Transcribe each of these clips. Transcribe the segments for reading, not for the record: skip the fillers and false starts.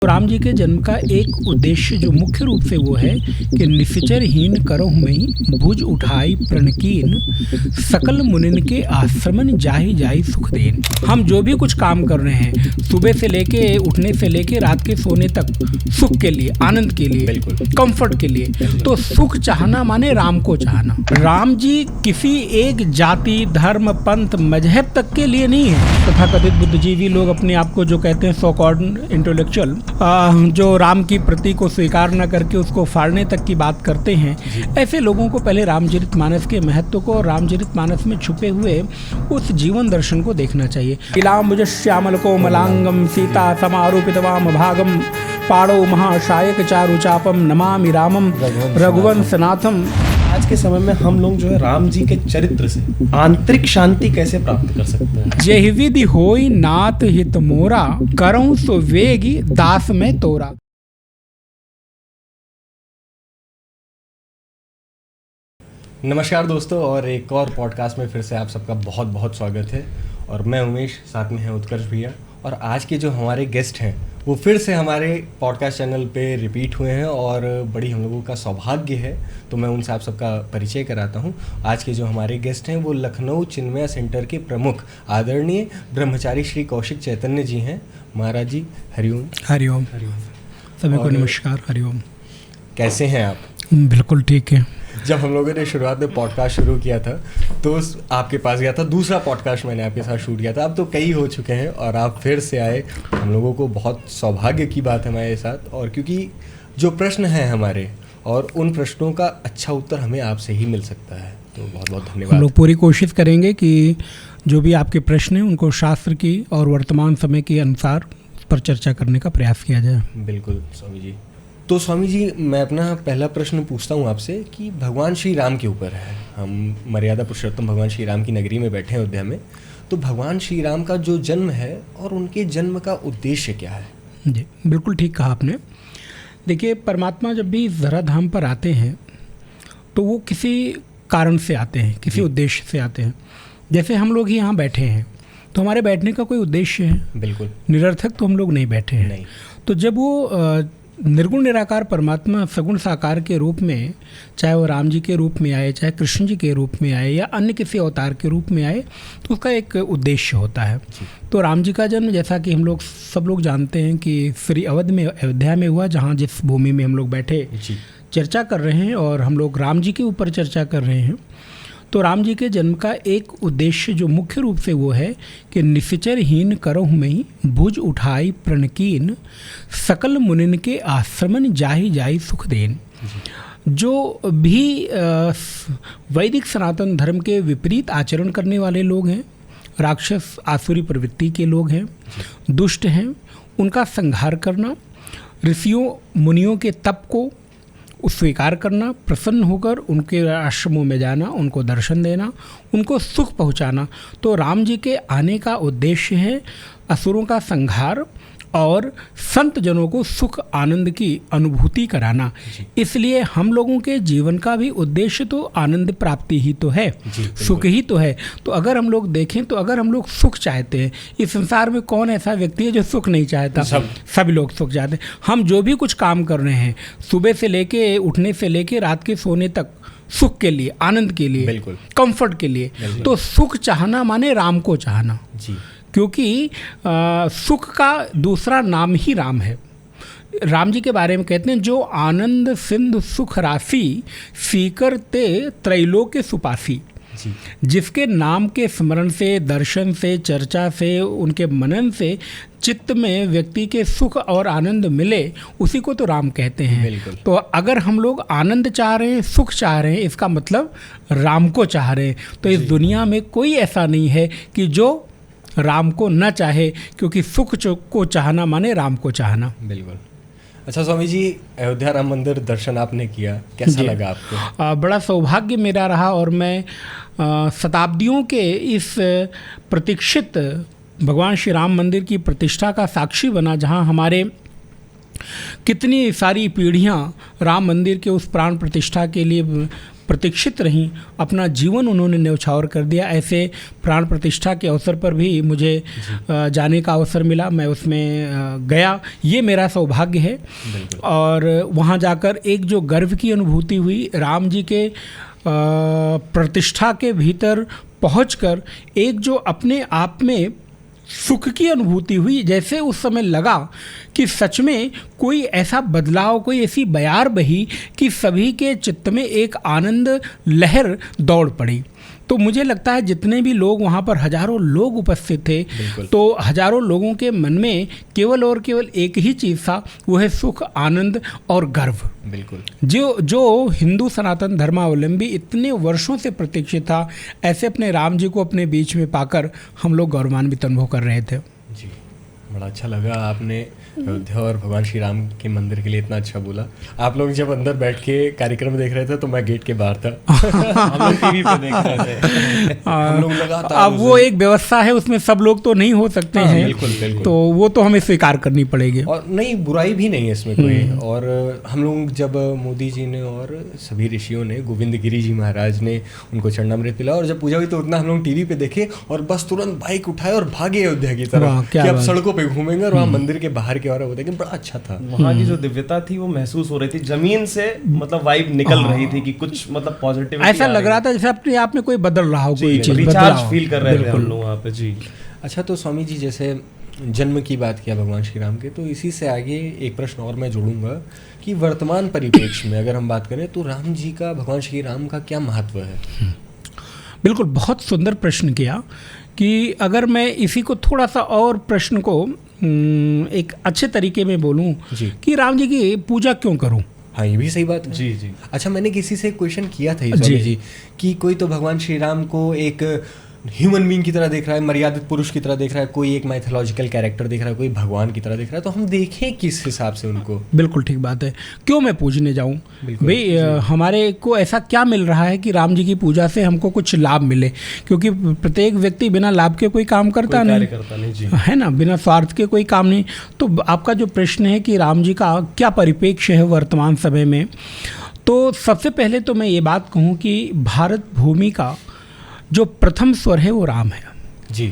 राम जी के जन्म का एक उद्देश्य जो मुख्य रूप से वो है कि निश्चरहीन करहु महि भुज उठाई प्रणकीन सकल मुनिन के आश्रमन जाहि जाहि सुख देन। हम जो भी कुछ काम कर रहे हैं सुबह से लेके उठने से लेके रात के सोने तक सुख के लिए, आनंद के लिए, कंफर्ट के लिए, तो सुख चाहना माने राम को चाहना। राम जी किसी एक जाति, धर्म, पंथ, मजहब तक के लिए नहीं है। तथाकथित बुद्धिजीवी लोग अपने आप को जो कहते हैं सो कॉल्ड इंटेलेक्चुअल, जो राम की प्रति को स्वीकार न करके उसको फाड़ने तक की बात करते हैं, ऐसे लोगों को पहले रामचरितमानस के महत्व को और रामचरितमानस में छुपे हुए उस जीवन दर्शन को देखना चाहिए। इलाम्बुज श्यामल को मलांगम सीता समारूपितवाम भागम पाड़ो महाशायक चारु चापम नमामि रामम रघुवंशनाथम। आज के समय में हम लोग जो है राम जी के चरित्र से आंतरिक शांति कैसे प्राप्त कर सकते हैं? जेहि विधि होई नाथ हित मोरा करऊं सो वेगी दास में तोरा। नमस्कार दोस्तों, और एक और पॉडकास्ट में फिर से आप सबका बहुत बहुत स्वागत है। और मैं उमेश, साथ में है उत्कर्ष भैया। और आज के जो हमारे गेस्ट हैं वो फिर से हमारे पॉडकास्ट चैनल पे रिपीट हुए हैं और बड़ी हम लोगों का सौभाग्य है, तो मैं उनसे आप सबका परिचय कराता हूं। आज के जो हमारे गेस्ट हैं वो लखनऊ चिन्मया सेंटर के प्रमुख आदरणीय ब्रह्मचारी श्री कौशिक चैतन्य जी हैं। महाराज जी हरिओम। हरिओम सभी को नमस्कार। हरिओम। कैसे हैं आप? बिल्कुल ठीक है। जब हम लोगों ने शुरुआत में पॉडकास्ट शुरू किया था तो आपके पास गया था, दूसरा पॉडकास्ट मैंने आपके साथ शूट किया था। अब तो कई हो चुके हैं और आप फिर से आए, हम लोगों को बहुत सौभाग्य की बात है हमारे साथ। और क्योंकि जो प्रश्न हैं हमारे, और उन प्रश्नों का अच्छा उत्तर हमें आपसे ही मिल सकता है, तो बहुत बहुत धन्यवाद। हम लोग पूरी कोशिश करेंगे कि जो भी आपके प्रश्न हैं उनको शास्त्र की और वर्तमान समय के अनुसार पर चर्चा करने का प्रयास किया जाए। बिल्कुल स्वामी जी। तो स्वामी जी, मैं अपना पहला प्रश्न पूछता हूँ आपसे कि भगवान श्री राम के ऊपर है। हम मर्यादा पुरुषोत्तम भगवान श्री राम की नगरी में बैठे हैं, अयोध्या में। तो भगवान श्री राम का जो जन्म है और उनके जन्म का उद्देश्य क्या है? जी बिल्कुल ठीक कहा आपने। देखिए, परमात्मा जब भी धराधाम पर आते हैं तो वो किसी कारण से आते हैं, किसी उद्देश्य से आते हैं। जैसे हम लोग ही यहाँ बैठे हैं तो हमारे बैठने का कोई उद्देश्य है? बिल्कुल निरर्थक तो हम लोग नहीं बैठे हैं। नहीं। तो जब वो निर्गुण निराकार परमात्मा सगुण साकार के रूप में, चाहे वो राम जी के रूप में आए, चाहे कृष्ण जी के रूप में आए, या अन्य किसी अवतार के रूप में आए, तो उसका एक उद्देश्य होता है। तो राम जी का जन्म, जैसा कि हम लोग सब लोग जानते हैं कि श्री अवध में, अयोध्या में हुआ, जहाँ जिस भूमि में हम लोग बैठे चर्चा कर रहे हैं और हम लोग राम जी के ऊपर चर्चा कर रहे हैं। तो राम जी के जन्म का एक उद्देश्य जो मुख्य रूप से वो है कि निश्चरहीन करहु महि भुज उठाई प्रणकीन सकल मुनिन के आश्रमन जाहि जाहि सुख देन। जो भी वैदिक सनातन धर्म के विपरीत आचरण करने वाले लोग हैं, राक्षस आसुरी प्रवृत्ति के लोग हैं, दुष्ट हैं, उनका संहार करना, ऋषियों मुनियों के तप को स्वीकार करना, प्रसन्न होकर उनके आश्रमों में जाना, उनको दर्शन देना, उनको सुख पहुंचाना। तो राम जी के आने का उद्देश्य है असुरों का संहार और संत जनों को सुख आनंद की अनुभूति कराना। इसलिए हम लोगों के जीवन का भी उद्देश्य तो आनंद प्राप्ति ही तो है, सुख ही तो है। तो अगर हम लोग देखें तो अगर हम लोग सुख चाहते हैं, इस संसार में कौन ऐसा व्यक्ति है जो सुख नहीं चाहता? सभी लोग सुख चाहते हैं। हम जो भी कुछ काम कर रहे हैं सुबह से लेके उठने से लेके रात के सोने तक सुख के लिए, आनंद के लिए, कंफर्ट के लिए, तो सुख चाहना माने राम को चाहना। क्योंकि सुख का दूसरा नाम ही राम है। राम जी के बारे में कहते हैं, जो आनंद सिंधु सुख राशि सीकर ते त्रैलोक्य सुपासी। जिसके नाम के स्मरण से, दर्शन से, चर्चा से, उनके मनन से चित्त में व्यक्ति के सुख और आनंद मिले, उसी को तो राम कहते हैं। तो अगर हम लोग आनंद चाह रहे हैं, सुख चाह रहे हैं, इसका मतलब राम को चाह रहे हैं। तो इस दुनिया में कोई ऐसा नहीं है कि जो राम को न चाहे, क्योंकि सुख को चाहना माने राम को चाहना। बिल्कुल। अच्छा स्वामी जी, अयोध्या राम मंदिर दर्शन आपने किया, कैसा लगा आपको? बड़ा सौभाग्य मेरा रहा और मैं शताब्दियों के इस प्रतीक्षित भगवान श्री राम मंदिर की प्रतिष्ठा का साक्षी बना, जहां हमारे कितनी सारी पीढ़ियां राम मंदिर के उस प्राण प्रतिष्ठा के लिए प्रतीक्षित रहीं, अपना जीवन उन्होंने न्यौछावर कर दिया। ऐसे प्राण प्रतिष्ठा के अवसर पर भी मुझे जाने का अवसर मिला, मैं उसमें गया, ये मेरा सौभाग्य है। और वहाँ जाकर एक जो गर्व की अनुभूति हुई, राम जी के प्रतिष्ठा के भीतर पहुंचकर एक जो अपने आप में सुख की अनुभूति हुई, जैसे उस समय लगा कि सच में कोई ऐसा बदलाव, कोई ऐसी बयार बही कि सभी के चित्त में एक आनंद लहर दौड़ पड़ी। तो मुझे लगता है जितने भी लोग वहाँ पर, हजारों लोग उपस्थित थे, तो हजारों लोगों के मन में केवल और केवल एक ही चीज़ था, वो है सुख, आनंद और गर्व। बिल्कुल। जो हिंदू सनातन धर्मावलंबी इतने वर्षों से प्रतीक्षित था, ऐसे अपने राम जी को अपने बीच में पाकर हम लोग गौरवान्वित अनुभव कर रहे थे। जी, बड़ा अच्छा लगा आपने अयोध्या और भगवान श्री राम के मंदिर के लिए इतना अच्छा बोला। आप लोग जब अंदर बैठ के कार्यक्रम देख रहे थे तो मैं गेट के बाहर था। हम लोग टीवी पे देख रहे थे। हम लोग लगातार, अब वो एक व्यवस्था है, उसमें सब लोग तो नहीं हो सकते हैं। बिल्कुल बिल्कुल। तो वो तो हमें स्वीकार करनी पड़ेगी, और नहीं, बुराई भी नहीं है इसमें कोई। और हम लोग जब मोदी जी ने और सभी ऋषियों ने, गोविंद गिरी जी महाराज ने उनको चरणामृत पिला और जब पूजा हुई तो उतना हम लोग टीवी पे देखे और बस तुरंत बाइक उठाए और भागे अयोध्या की तरफ कि अब सड़कों पे घूमेंगे और वहाँ मंदिर के बाहर के और होते, बड़ा अच्छा था। वहाँ की जो दिव्यता थी वो महसूस हो रही थी, जमीन से मतलब वाइब निकल रही थी कि कुछ मतलब पॉजिटिव, ऐसा लग रहा था जैसे अपने आप में कोई बदल रहा हो, कोई चीज रिचार्ज फील कर रहे थे हम लोग वहाँ पे। जी अच्छा, तो स्वामी जी जैसे जन्म की बात किया भगवान श्री राम के, तो इसी से आगे एक प्रश्न और मैं जोड़ूंगा कि वर्तमान परिप्रेक्ष्य में अगर हम बात करें तो राम जी का, भगवान श्री राम का क्या महत्व है? बिल्कुल, बहुत सुंदर प्रश्न किया कि अगर मैं इसी को थोड़ा सा और प्रश्न को एक अच्छे तरीके में बोलूं कि राम जी की पूजा क्यों करूं। हाँ, ये भी सही बात है। जी जी। अच्छा, मैंने किसी से क्वेश्चन किया था जी कि कोई तो भगवान श्री राम को एक ह्यूमन बीइंग की तरह देख रहा है, मर्यादित पुरुष की तरह देख रहा है, कोई एक माइथोलॉजिकल कैरेक्टर देख रहा है, कोई भगवान की तरह देख रहा है, तो हम देखें किस हिसाब से उनको? बिल्कुल ठीक बात है, क्यों मैं पूजने जाऊं भाई? हमारे को ऐसा क्या मिल रहा है कि राम जी की पूजा से हमको कुछ लाभ मिले? क्योंकि प्रत्येक व्यक्ति बिना लाभ के कोई काम करता नहीं है ना, बिना स्वार्थ के कोई काम नहीं। तो आपका जो प्रश्न है कि राम जी का क्या परिप्रेक्ष्य है वर्तमान समय में, तो सबसे पहले तो मैं ये बात कहूँ कि भारत भूमि का जो प्रथम स्वर है वो राम है जी।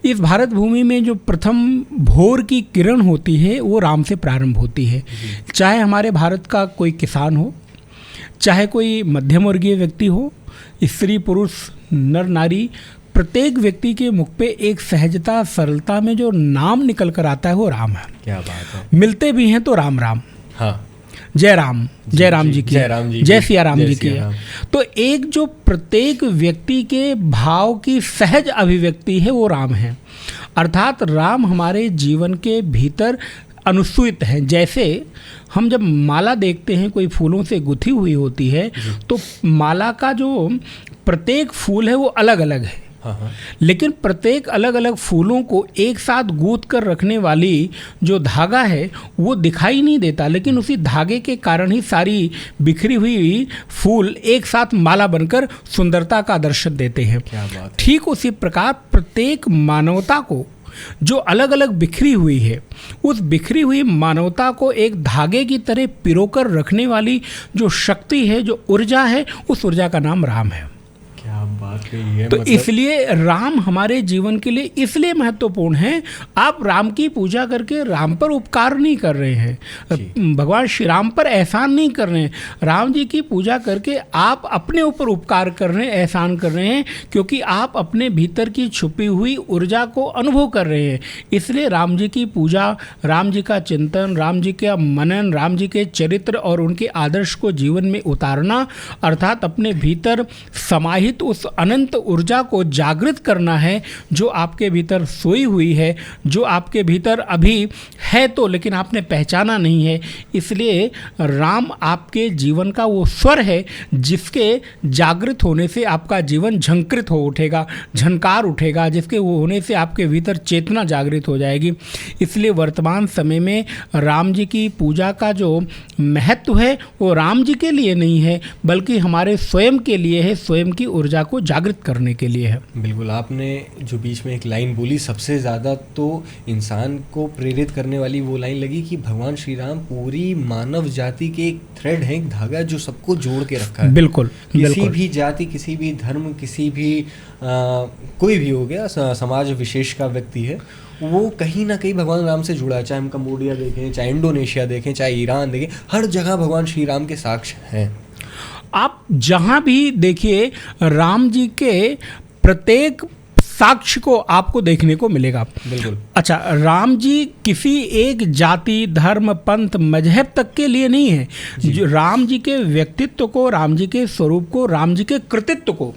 इस भारत भूमि में जो प्रथम भोर की किरण होती है वो राम से प्रारंभ होती है। चाहे हमारे भारत का कोई किसान हो, चाहे कोई मध्यम वर्गीय व्यक्ति हो, स्त्री पुरुष नर नारी, प्रत्येक व्यक्ति के मुख पे एक सहजता सरलता में जो नाम निकल कर आता है वो राम है। क्या बात है। मिलते भी हैं तो राम राम। हाँ, जय राम, जय राम जी की, जय सिया राम जी की। तो एक जो प्रत्येक व्यक्ति के भाव की सहज अभिव्यक्ति है वो राम है। अर्थात राम हमारे जीवन के भीतर अनुसूत है। जैसे हम जब माला देखते हैं, कोई फूलों से गुथी हुई होती है, तो माला का जो प्रत्येक फूल है वो अलग अलग है। लेकिन प्रत्येक अलग अलग फूलों को एक साथ गूंथ कर रखने वाली जो धागा है वो दिखाई नहीं देता, लेकिन उसी धागे के कारण ही सारी बिखरी हुई फूल एक साथ माला बनकर सुंदरता का दर्शन देते हैं। क्या बात है। ठीक उसी प्रकार प्रत्येक मानवता को जो अलग अलग बिखरी हुई है, उस बिखरी हुई मानवता को एक धागे की तरह पिरोकर रखने वाली जो शक्ति है, जो ऊर्जा है, उस ऊर्जा का नाम राम है। क्या बात है। तो इसलिए राम हमारे जीवन के लिए इसलिए महत्वपूर्ण है। आप राम की पूजा करके राम पर उपकार नहीं कर रहे हैं, भगवान श्री राम पर एहसान नहीं कर रहे हैं। राम जी की पूजा करके आप अपने ऊपर उपकार कर रहे हैं, एहसान कर रहे हैं, क्योंकि आप अपने भीतर की छुपी हुई ऊर्जा को अनुभव कर रहे हैं। इसलिए राम जी की पूजा, राम जी का चिंतन, राम जी का मनन, राम जी के चरित्र और उनके आदर्श को जीवन में उतारना, अर्थात अपने भीतर समाहित उस अनंत ऊर्जा को जागृत करना है जो आपके भीतर सोई हुई है, जो आपके भीतर अभी है तो लेकिन आपने पहचाना नहीं है। इसलिए राम आपके जीवन का वो स्वर है जिसके जागृत होने से आपका जीवन झंकृत हो उठेगा, झनकार उठेगा, जिसके वो होने से आपके भीतर चेतना जागृत हो जाएगी। इसलिए वर्तमान समय में राम जी की पूजा का जो महत्व है वो राम जी के लिए नहीं है, बल्कि हमारे स्वयं के लिए है, स्वयं की ऊर्जा को जागृत करने के लिए है। बिल्कुल, आपने जो बीच में एक लाइन बोली, सबसे ज़्यादा तो इंसान को प्रेरित करने वाली वो लाइन लगी कि भगवान श्री राम पूरी मानव जाति के एक थ्रेड है, एक धागा जो सबको जोड़ के रखा है। बिल्कुल, किसी भी जाति, किसी भी धर्म, किसी भी कोई भी हो गया, समाज विशेष का व्यक्ति है, वो कहीं ना कहीं भगवान राम से जुड़ा है। चाहे हम कम्बोडिया देखें, चाहे इंडोनेशिया देखें, चाहे ईरान देखें, हर जगह भगवान श्री राम के साक्ष्य हैं। आप जहाँ भी देखिए राम जी के प्रत्येक साक्ष्य को आपको देखने को मिलेगा। बिल्कुल। अच्छा, राम जी किसी एक जाति, धर्म, पंथ, मजहब तक के लिए नहीं है। जो राम जी के व्यक्तित्व को, राम जी के स्वरूप को, राम जी के कृतित्व को,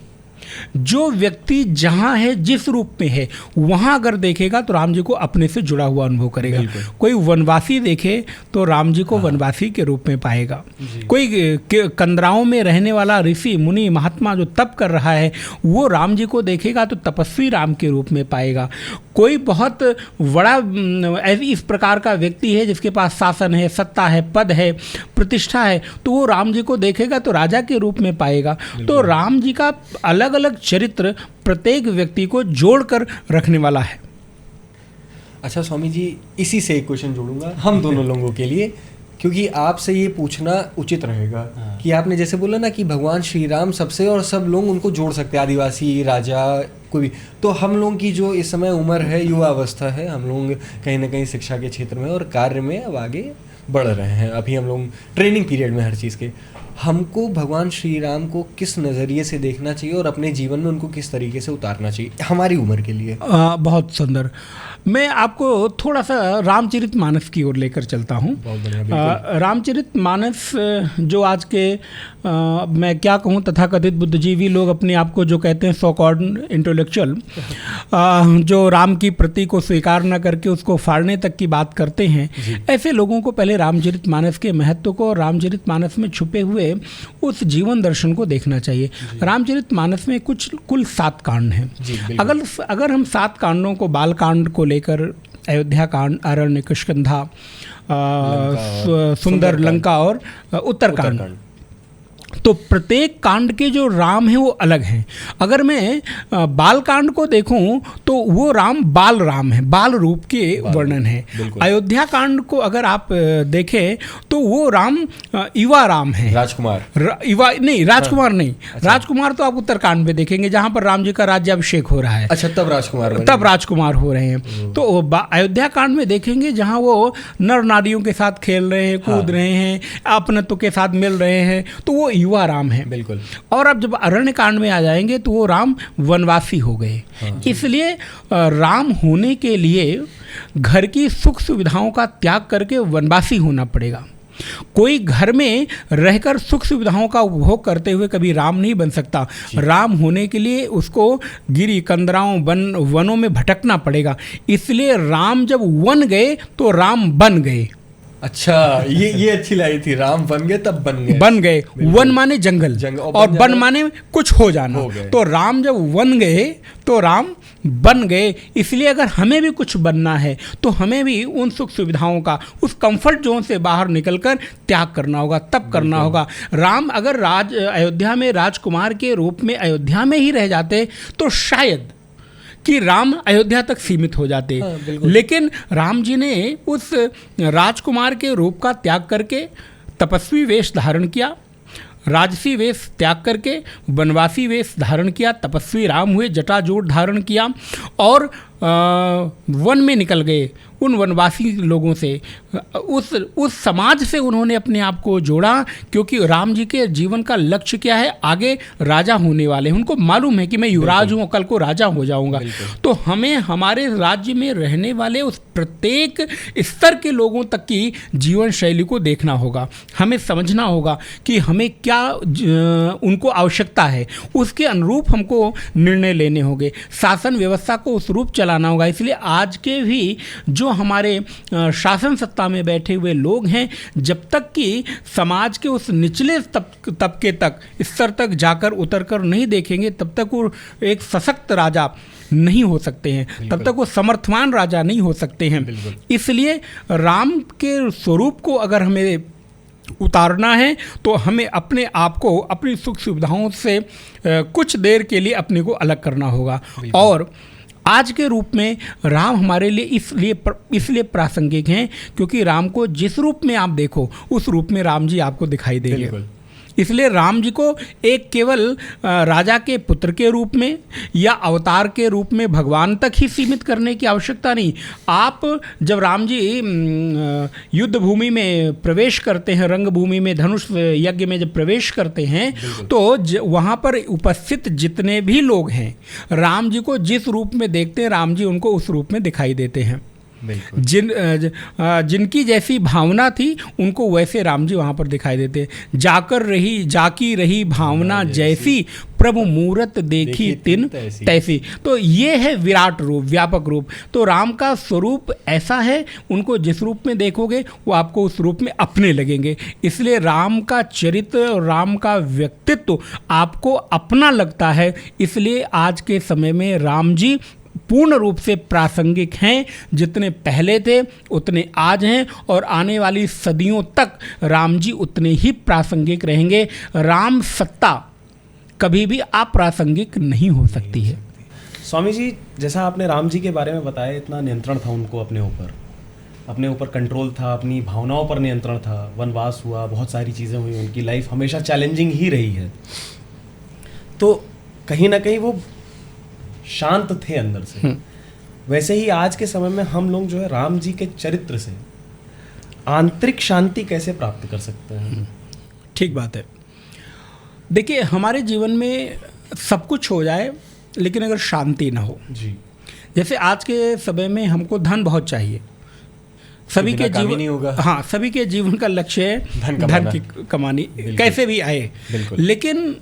जो व्यक्ति जहाँ है, जिस रूप में है, वहाँ अगर देखेगा तो राम जी को अपने से जुड़ा हुआ अनुभव करेगा। कोई वनवासी देखे तो राम जी को वनवासी के रूप में पाएगा। कोई कंदराओं में रहने वाला ऋषि, मुनि, महात्मा जो तप कर रहा है, वो राम जी को देखेगा तो तपस्वी राम के रूप में पाएगा। कोई बहुत बड़ा इस प्रकार का व्यक्ति है जिसके पास शासन है, सत्ता है, पद है, प्रतिष्ठा है, तो वो राम जी को देखेगा तो राजा के रूप में पाएगा। तो राम जी का अलग अलग चरित्र प्रत्येक व्यक्ति को जोड़कर रखने वाला है। अच्छा स्वामी जी, इसी से एक क्वेश्चन जोड़ूंगा हम दोनों लोगों के लिए, क्योंकि आपसे ये पूछना उचित रहेगा कि आपने जैसे बोला ना कि भगवान श्री राम सबसे, और सब लोग उनको जोड़ सकते हैं, आदिवासी, राजा, कोई भी। तो हम लोग की जो इस समय उम्र है, युवा अवस्था है, हम लोग कहीं ना कहीं शिक्षा के क्षेत्र में और कार्य में अब आगे बढ़ रहे हैं। अभी हम लोग ट्रेनिंग पीरियड में हर चीज़ के। हमको भगवान श्री राम को किस नज़रिए से देखना चाहिए और अपने जीवन में उनको किस तरीके से उतारना चाहिए हमारी उम्र के लिए? बहुत सुंदर। मैं आपको थोड़ा सा रामचरितमानस की ओर लेकर चलता हूँ। रामचरितमानस जो आज के मैं क्या कहूँ, तथाकथित बुद्धिजीवी लोग अपने आप को जो कहते हैं सो कॉल्ड इंटेलेक्चुअल, जो राम की प्रति को स्वीकार न करके उसको फाड़ने तक की बात करते हैं, ऐसे लोगों को पहले रामचरितमानस के महत्व को और रामचरितमानस में छुपे हुए उस जीवन दर्शन को देखना चाहिए। रामचरितमानस में कुल 7 कांड हैं। अगर हम 7 कांडों को, बाल कांड को लेकर, अयोध्या कांड, अरण्य, किष्किंधा, सुंदर लंका और उत्तरकांड, तो प्रत्येक कांड के जो राम हैं वो अलग हैं। अगर मैं बाल कांड को देखूं तो वो राम बाल राम है, बाल रूप के वर्णन है। अयोध्या कांड को अगर आप देखें तो वो राम युवा राम है, राजकुमार नहीं, राजकुमार नहीं। अच्छा। राजकुमार तो आप उत्तरकांड में देखेंगे जहां पर राम जी का राज्याभिषेक हो रहा है। अच्छा, तब राजकुमार हो रहे हैं। तो अयोध्या कांड में देखेंगे जहां वो नर नारियों के साथ खेल रहे हैं, कूद रहे हैं, अपनत्व के साथ मिल रहे हैं, तो वो युवा राम है। बिल्कुल। और अब जब अरण्य कांड में आ जाएंगे तो वो राम वनवासी हो गए। इसलिए राम होने के लिए घर की सुख सुविधाओं का त्याग करके वनवासी होना पड़ेगा। कोई घर में रहकर सुख सुविधाओं का उपभोग करते हुए कभी राम नहीं बन सकता। राम होने के लिए उसको गिरी कंदराओं, वनों में भटकना पड़ेगा। इसलिए राम जब वन गए तो राम बन गए। अच्छा, ये अच्छी लाई थी, राम बन गए तब बन गए। वन माने जंगल और बन माने कुछ हो जाना। तो राम जब वन गए तो राम बन गए। इसलिए अगर हमें भी कुछ बनना है तो हमें भी उन सुख सुविधाओं का, उस कंफर्ट जोन से बाहर निकलकर त्याग करना होगा, तब करना होगा। राम अगर अयोध्या में राजकुमार के रूप में अयोध्या में ही रह जाते तो शायद कि राम अयोध्या तक सीमित हो जाते। लेकिन राम जी ने उस राजकुमार के रूप का त्याग करके तपस्वी वेश धारण किया, राजसी वेश त्याग करके वनवासी वेश धारण किया, तपस्वी राम हुए, जटाजूट धारण किया और वन में निकल गए। उन वनवासी लोगों से, उस समाज से उन्होंने अपने आप को जोड़ा, क्योंकि राम जी के जीवन का लक्ष्य क्या है, आगे राजा होने वाले हैं। उनको मालूम है कि मैं युवराज हूँ, कल को राजा हो जाऊँगा। तो हमें हमारे राज्य में रहने वाले उस प्रत्येक स्तर के लोगों तक की जीवन शैली को देखना होगा। हमें समझना होगा कि हमें क्या उनको आवश्यकता है, उसके अनुरूप हमको निर्णय लेने होंगे, शासन व्यवस्था को उस रूप चलाना होगा। इसलिए आज के भी जो हमारे शासन सत्ता में बैठे हुए लोग हैं, जब तक कि समाज के उस निचले तबके तक, स्तर तक जाकर उतरकर नहीं देखेंगे, तब तक वो एक सशक्त राजा नहीं हो सकते हैं, तब तक वो समर्थवान राजा नहीं हो सकते हैं। इसलिए राम के स्वरूप को अगर हमें उतारना है तो हमें अपने आप को अपनी सुख सुविधाओं से कुछ देर के लिए अपने को अलग करना होगा। और आज के रूप में राम हमारे लिए इसलिए प्रासंगिक हैं क्योंकि राम को जिस रूप में आप देखो उस रूप में राम जी आपको दिखाई देंगे। इसलिए राम जी को एक केवल राजा के पुत्र के रूप में या अवतार के रूप में भगवान तक ही सीमित करने की आवश्यकता नहीं। आप जब राम जी युद्ध भूमि में प्रवेश करते हैं, रंगभूमि में धनुष यज्ञ में जब प्रवेश करते हैं तो वहाँ पर उपस्थित जितने भी लोग हैं राम जी को जिस रूप में देखते हैं राम जी उनको उस रूप में दिखाई देते हैं। जिनकी जैसी भावना थी उनको वैसे राम जी वहाँ पर दिखाई देते। जाकी रही भावना जैसी प्रभु मूरत देखी तिन तैसी। तो ये है विराट रूप, व्यापक रूप। तो राम का स्वरूप ऐसा है, उनको जिस रूप में देखोगे वो आपको उस रूप में अपने लगेंगे। इसलिए राम का चरित्र और राम का व्यक्तित्व आपको अपना लगता है। इसलिए आज के समय में राम जी पूर्ण रूप से प्रासंगिक हैं। जितने पहले थे उतने आज हैं और आने वाली सदियों तक राम जी उतने ही प्रासंगिक रहेंगे। राम सत्ता कभी भी अप्रासंगिक नहीं हो सकती है। स्वामी जी, जैसा आपने राम जी के बारे में बताया, इतना नियंत्रण था उनको अपने ऊपर कंट्रोल था, अपनी भावनाओं पर नियंत्रण था, वनवास हुआ, बहुत सारी चीज़ें हुई, उनकी लाइफ हमेशा चैलेंजिंग ही रही है। तो कहीं ना कहीं वो शांत थे अंदर से। वैसे ही आज के समय में हम लोग जो है राम जी के चरित्र से आंतरिक शांति कैसे प्राप्त कर सकते हैं? ठीक बात है। देखिए, हमारे जीवन में सब कुछ हो जाए लेकिन अगर शांति ना हो जी, जैसे आज के समय में हमको धन बहुत चाहिए, सभी के जीवन नहीं होगा। हाँ, सभी के जीवन का लक्ष्य है धन की कमानी, कैसे भी आए, लेकिन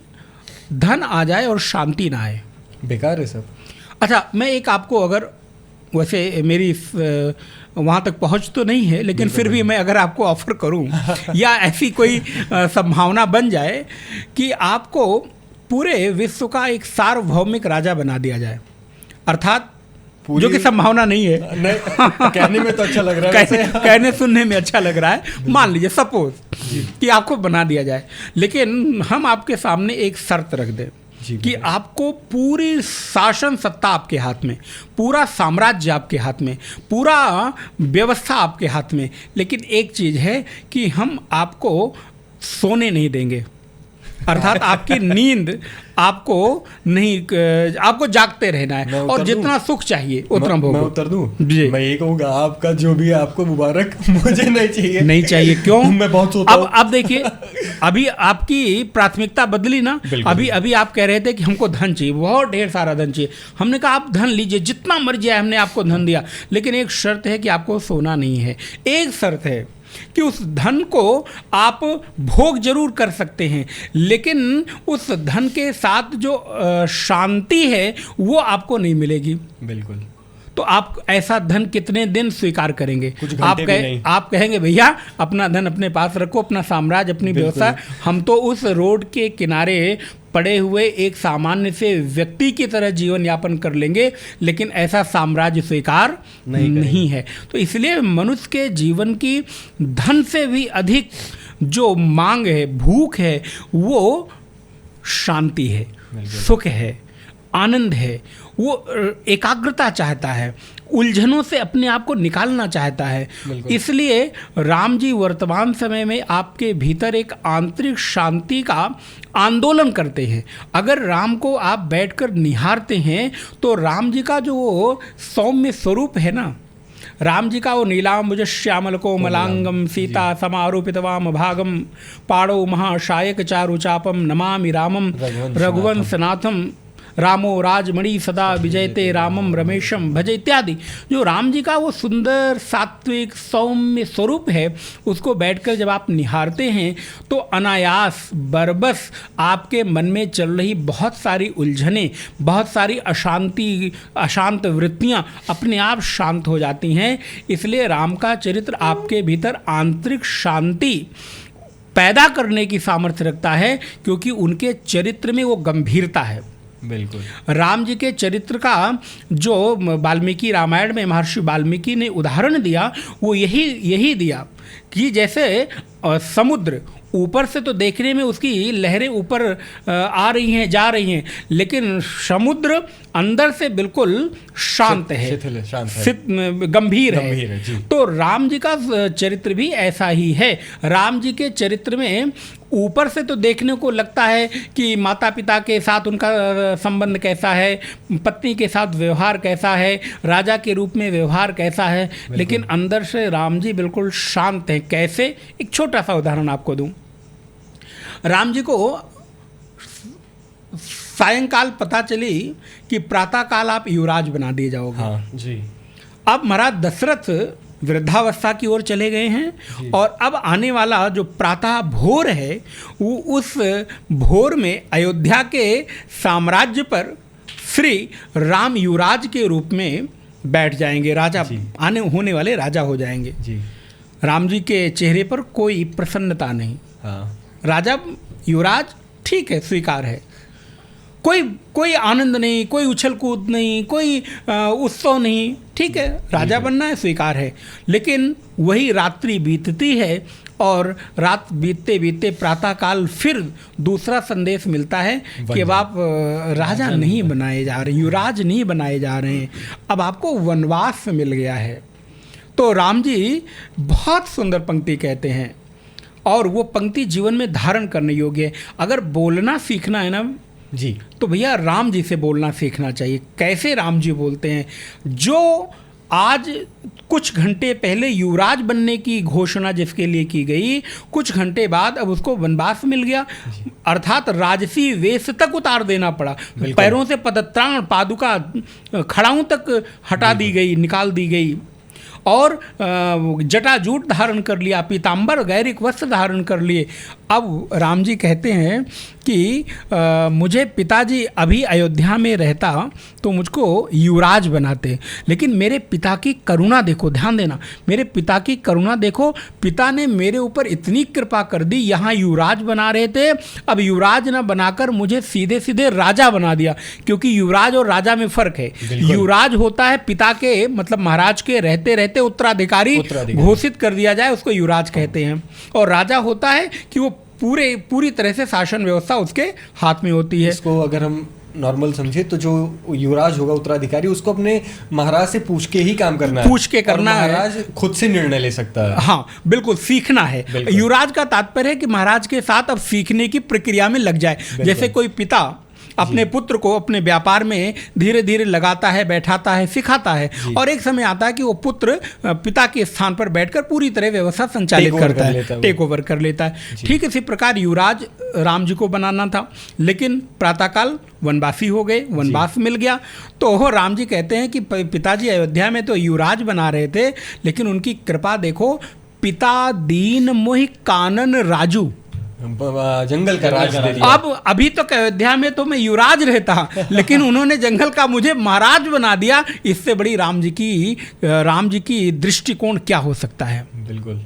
धन आ जाए और शांति ना आए, बेकार है सब। अच्छा, मैं एक आपको, अगर वैसे मेरी वहाँ तक पहुँच तो नहीं है लेकिन फिर भी मैं अगर आपको ऑफर करूँ या ऐसी कोई संभावना बन जाए कि आपको पूरे विश्व का एक सार्वभौमिक राजा बना दिया जाए, अर्थात जो कि संभावना नहीं है, कहने में तो अच्छा लग रहा है, कहने सुनने में अच्छा लग रहा है। मान लीजिए सपोज कि आपको बना दिया जाए, लेकिन हम आपके सामने एक शर्त रख दें कि आपको पूरी शासन सत्ता आपके हाथ में, पूरा साम्राज्य आपके हाथ में, पूरा व्यवस्था आपके हाथ में, लेकिन एक चीज़ है कि हम आपको सोने नहीं देंगे, अर्थात आपकी नींद आपको नहीं, आपको जागते रहना है और जितना सुख चाहिए उतना भोगो। मैं उत्तर दूं? मैं ये कहूँगा, आपका जो भी आपको मुबारक, मुझे नहीं चाहिए। नहीं चाहिए क्यों? मैं बहुत सोता हूं। अब देखिए, अभी आपकी प्राथमिकता बदली ना। अभी आप कह रहे थे कि हमको धन चाहिए, बहुत ढेर सारा धन चाहिए। हमने कहा आप धन लीजिए, जितना मर्जी है, हमने आपको धन दिया, लेकिन एक शर्त है कि आपको सोना नहीं है। एक शर्त है कि उस धन को आप भोग जरूर कर सकते हैं, लेकिन उस धन के साथ जो शांति है वो आपको नहीं मिलेगी। बिल्कुल। तो आप ऐसा धन कितने दिन स्वीकार करेंगे? आप कहेंगे भैया अपना धन अपने पास रखो, अपना साम्राज्य, अपनी व्यवस्था, हम तो उस रोड के किनारे पड़े हुए एक सामान्य से व्यक्ति की तरह जीवन यापन कर लेंगे, लेकिन ऐसा साम्राज्य स्वीकार नहीं है। तो इसलिए मनुष्य के जीवन की धन से भी अधिक जो मांग है, भूख है, वो शांति है, सुख है, आनंद है। वो एकाग्रता चाहता है, उलझनों से अपने आप को निकालना चाहता है। इसलिए राम जी वर्तमान समय में आपके भीतर एक आंतरिक शांति का आंदोलन करते हैं। अगर राम को आप बैठकर निहारते हैं तो राम जी का जो वो सौम्य स्वरूप है ना, राम जी का वो नीलाम्बुज श्यामल कोमलांगम सीता समारूपितवाम भागम पाड़ो महाशायक चारुचापम नमामि रामम रघुवंशनाथम रामो राजमणि सदा विजयते रामम रमेशम भज इत्यादि। जो राम जी का वो सुंदर सात्विक सौम्य स्वरूप है, उसको बैठकर जब आप निहारते हैं तो अनायास बरबस आपके मन में चल रही बहुत सारी उलझनें, बहुत सारी अशांत वृत्तियाँ अपने आप शांत हो जाती हैं। इसलिए राम का चरित्र आपके भीतर आंतरिक शांति पैदा करने की सामर्थ्य रखता है, क्योंकि उनके चरित्र में वो गंभीरता है, बिल्कुल। राम जी के चरित्र का जो वाल्मीकि रामायण में महर्षि वाल्मीकि ने उदाहरण दिया वो यही दिया कि जैसे समुद्र ऊपर से तो देखने में उसकी लहरें ऊपर आ रही हैं, जा रही हैं, लेकिन समुद्र अंदर से बिल्कुल शांत है, गंभीर है। तो राम जी का चरित्र भी ऐसा ही है। राम जी के चरित्र में ऊपर से तो देखने को लगता है कि माता पिता के साथ उनका संबंध कैसा है, पत्नी के साथ व्यवहार कैसा है, राजा के रूप में व्यवहार कैसा है, लेकिन अंदर से राम जी बिल्कुल शांत हैं। कैसे? एक छोटा सा उदाहरण आपको दूं। राम जी को सायंकाल पता चली कि प्रातःकाल आप युवराज बना दिए जाओगे। हाँ जी। अब महाराज दशरथ वृद्धावस्था की ओर चले गए हैं और अब आने वाला जो प्रातः भोर है वो उस भोर में अयोध्या के साम्राज्य पर श्री राम युवराज के रूप में बैठ जाएंगे, राजा आने होने वाले राजा हो जाएंगे जी। राम जी के चेहरे पर कोई प्रसन्नता नहीं। हाँ। राजा युवराज ठीक है, स्वीकार है, कोई आनंद नहीं, कोई उछल कूद नहीं, कोई उत्सव नहीं, ठीक है, राजा बनना है, स्वीकार है। लेकिन वही रात्रि बीतती है और रात बीतते बीतते प्रातःकाल फिर दूसरा संदेश मिलता है कि अब आप राजा नहीं बनाए जा रहे, युवराज नहीं बनाए जा रहे हैं, अब आपको वनवास मिल गया है। तो राम जी बहुत सुंदर पंक्ति कहते हैं और वो पंक्ति जीवन में धारण करने योग्य है। अगर बोलना सीखना है ना जी, तो भैया राम जी से बोलना सीखना चाहिए। कैसे राम जी बोलते हैं? जो आज कुछ घंटे पहले युवराज बनने की घोषणा जिसके लिए की गई, कुछ घंटे बाद अब उसको वनवास मिल गया, अर्थात राजसी वेश तक उतार देना पड़ा, पैरों से पदत्राण पादुका खड़ाऊं तक हटा दी गई, निकाल दी गई, और जटाजूट धारण कर लिया, पीताम्बर गैरिक वस्त्र धारण कर लिए। अब राम जी कहते हैं कि मुझे पिताजी अभी अयोध्या में रहता तो मुझको युवराज बनाते, लेकिन मेरे पिता की करुणा देखो, ध्यान देना, मेरे पिता की करुणा देखो, पिता ने मेरे ऊपर इतनी कृपा कर दी, यहाँ युवराज बना रहे थे, अब युवराज ना बनाकर मुझे सीधे सीधे राजा बना दिया। क्योंकि युवराज और राजा में फ़र्क है। युवराज होता है पिता के, मतलब महाराज के रहते रहते उत्तराधिकारी घोषित कर दिया जाए, उसको युवराज कहते हैं। और राजा होता है कि वो पूरी तरह से शासन व्यवस्था उसके हाथ में होती है। इसको अगर हम नॉर्मल समझे तो जो युवराज होगा उत्तराधिकारी, उसको अपने महाराज से पूछ के ही काम करना है, पूछ के करना है, महाराज खुद से निर्णय ले सकता है। हाँ बिल्कुल, सीखना है। युवराज का तात्पर्य है कि महाराज के साथ अब सीखने की प्रक्रिया में लग जाए। जैसे कोई पिता अपने पुत्र को अपने व्यापार में धीरे धीरे लगाता है, बैठाता है, सिखाता है, और एक समय आता है कि वो पुत्र पिता के स्थान पर बैठकर पूरी तरह व्यवस्था संचालित करता है, टेक ओवर कर लेता है। ठीक इसी प्रकार युवराज राम जी को बनाना था, लेकिन प्रातःकाल वनवासी हो गए, वनवास मिल गया। तो राम जी कहते हैं कि पिताजी अयोध्या में तो युवराज बना रहे थे, लेकिन उनकी कृपा देखो, पिता दीन मोहि कानन राजू, जंगल का राज दे दिया। अब अभी तक अयोध्या में तो मैं युवराज रहता, लेकिन उन्होंने जंगल का मुझे महाराज बना दिया। इससे बड़ी राम जी की दृष्टिकोण क्या हो सकता है? बिल्कुल।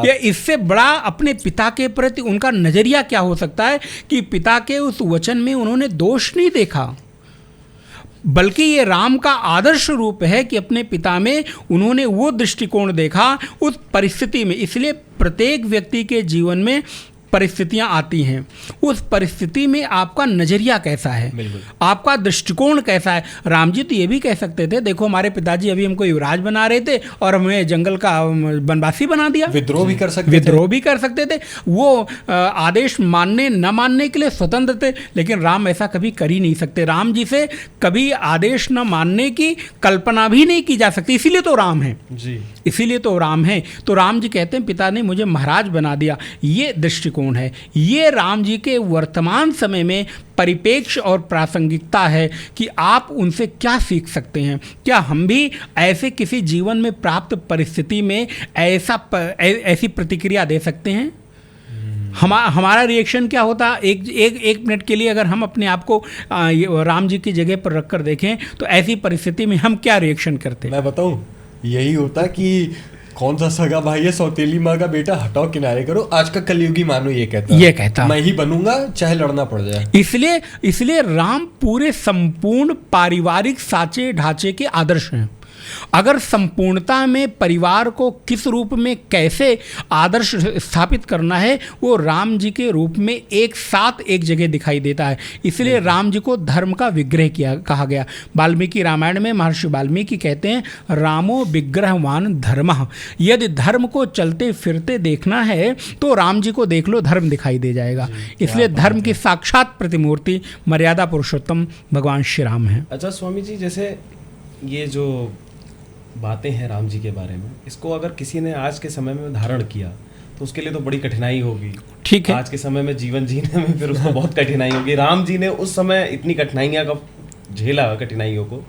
या इससे बड़ा अपने पिता के प्रति उनका नजरिया क्या हो सकता है कि पिता के उस वचन में उन्होंने दोष नहीं देखा, बल्कि ये राम का आदर्श रूप है कि अपने पिता में उन्होंने वो दृष्टिकोण देखा उस परिस्थिति में। इसलिए प्रत्येक व्यक्ति के जीवन में परिस्थितियां आती हैं, उस परिस्थिति में आपका नज़रिया कैसा है, आपका दृष्टिकोण कैसा है। राम जी तो ये भी कह सकते थे, देखो हमारे पिताजी अभी हमको युवराज बना रहे थे और हमें जंगल का वनवासी बना दिया। विद्रोह भी कर सकते थे, वो आदेश मानने न मानने के लिए स्वतंत्र थे, लेकिन राम ऐसा कभी कर ही नहीं सकते। राम जी से कभी आदेश न मानने की कल्पना भी नहीं की जा सकती, इसीलिए तो राम है जी, इसीलिए तो राम है। तो राम जी कहते हैं पिता ने मुझे महाराज बना दिया, ये दृष्टिकोण है। ये राम जी के वर्तमान समय में परिपेक्ष और प्रासंगिकता है कि आप उनसे क्या सीख सकते हैं। क्या हम भी ऐसे किसी जीवन में प्राप्त परिस्थिति में ऐसी प्रतिक्रिया दे सकते हैं? हमारा रिएक्शन क्या होता? एक मिनट के लिए अगर हम अपने आप को राम जी की जगह पर रख कर देखें तो ऐसी परिस्थिति में हम क्या रिएक्शन करते? मैं बताऊं, यही होता कि कौन सा सगा भाई है, सौतेली माँ का बेटा, हटाओ किनारे करो, आज का कलयुगी मानो ये कहता मैं ही बनूंगा चाहे लड़ना पड़ जाए। इसलिए राम पूरे संपूर्ण पारिवारिक साँचे ढांचे के आदर्श हैं। अगर संपूर्णता में परिवार को किस रूप में कैसे आदर्श स्थापित करना है, वो राम जी के रूप में एक साथ एक जगह दिखाई देता है। इसलिए राम जी को धर्म का विग्रह कहा गया। वाल्मीकि रामायण में महर्षि वाल्मीकि कहते हैं, रामो विग्रहवान धर्मः। यदि धर्म को चलते फिरते देखना है तो राम जी को देख लो, धर्म दिखाई दे जाएगा। इसलिए धर्म की साक्षात प्रतिमूर्ति मर्यादा पुरुषोत्तम भगवान श्री राम हैं। अच्छा स्वामी जी, जैसे ये जो बातें हैं राम जी के बारे में, इसको अगर किसी ने आज के समय में धारण किया तो उसके लिए तो बड़ी कठिनाई होगी। ठीक है, आज के समय में जीवन जीने में फिर उसको बहुत कठिनाई होगी। राम जी ने उस समय इतनी कठिनाइयाँ का झेला, कठिनाइयों को,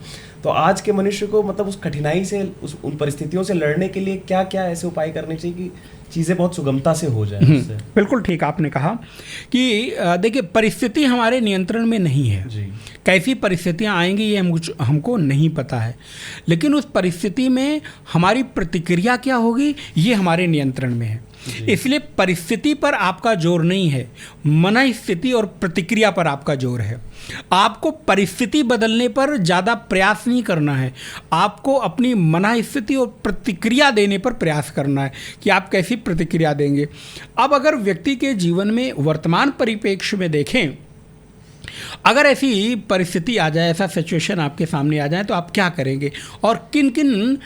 तो आज के मनुष्य को मतलब उस कठिनाई से, उन परिस्थितियों से लड़ने के लिए क्या क्या ऐसे उपाय करने चाहिए कि चीज़ें बहुत सुगमता से हो जाए उससे? बिल्कुल ठीक आपने कहा कि देखिए, परिस्थिति हमारे नियंत्रण में नहीं है जी। कैसी परिस्थितियां आएंगी ये हमको नहीं पता है, लेकिन उस परिस्थिति में हमारी प्रतिक्रिया क्या होगी ये हमारे नियंत्रण में है। इसलिए परिस्थिति पर आपका जोर नहीं है, मन स्थिति और प्रतिक्रिया पर आपका जोर है। आपको परिस्थिति बदलने पर ज़्यादा प्रयास नहीं करना है, आपको अपनी मन स्थिति और प्रतिक्रिया देने पर प्रयास करना है कि आप कैसी प्रतिक्रिया देंगे। अब अगर व्यक्ति के जीवन में वर्तमान परिप्रेक्ष्य में देखें, अगर ऐसी परिस्थिति आ जाए, ऐसा सिचुएशन आपके सामने आ जाए, तो आप क्या करेंगे और किन किन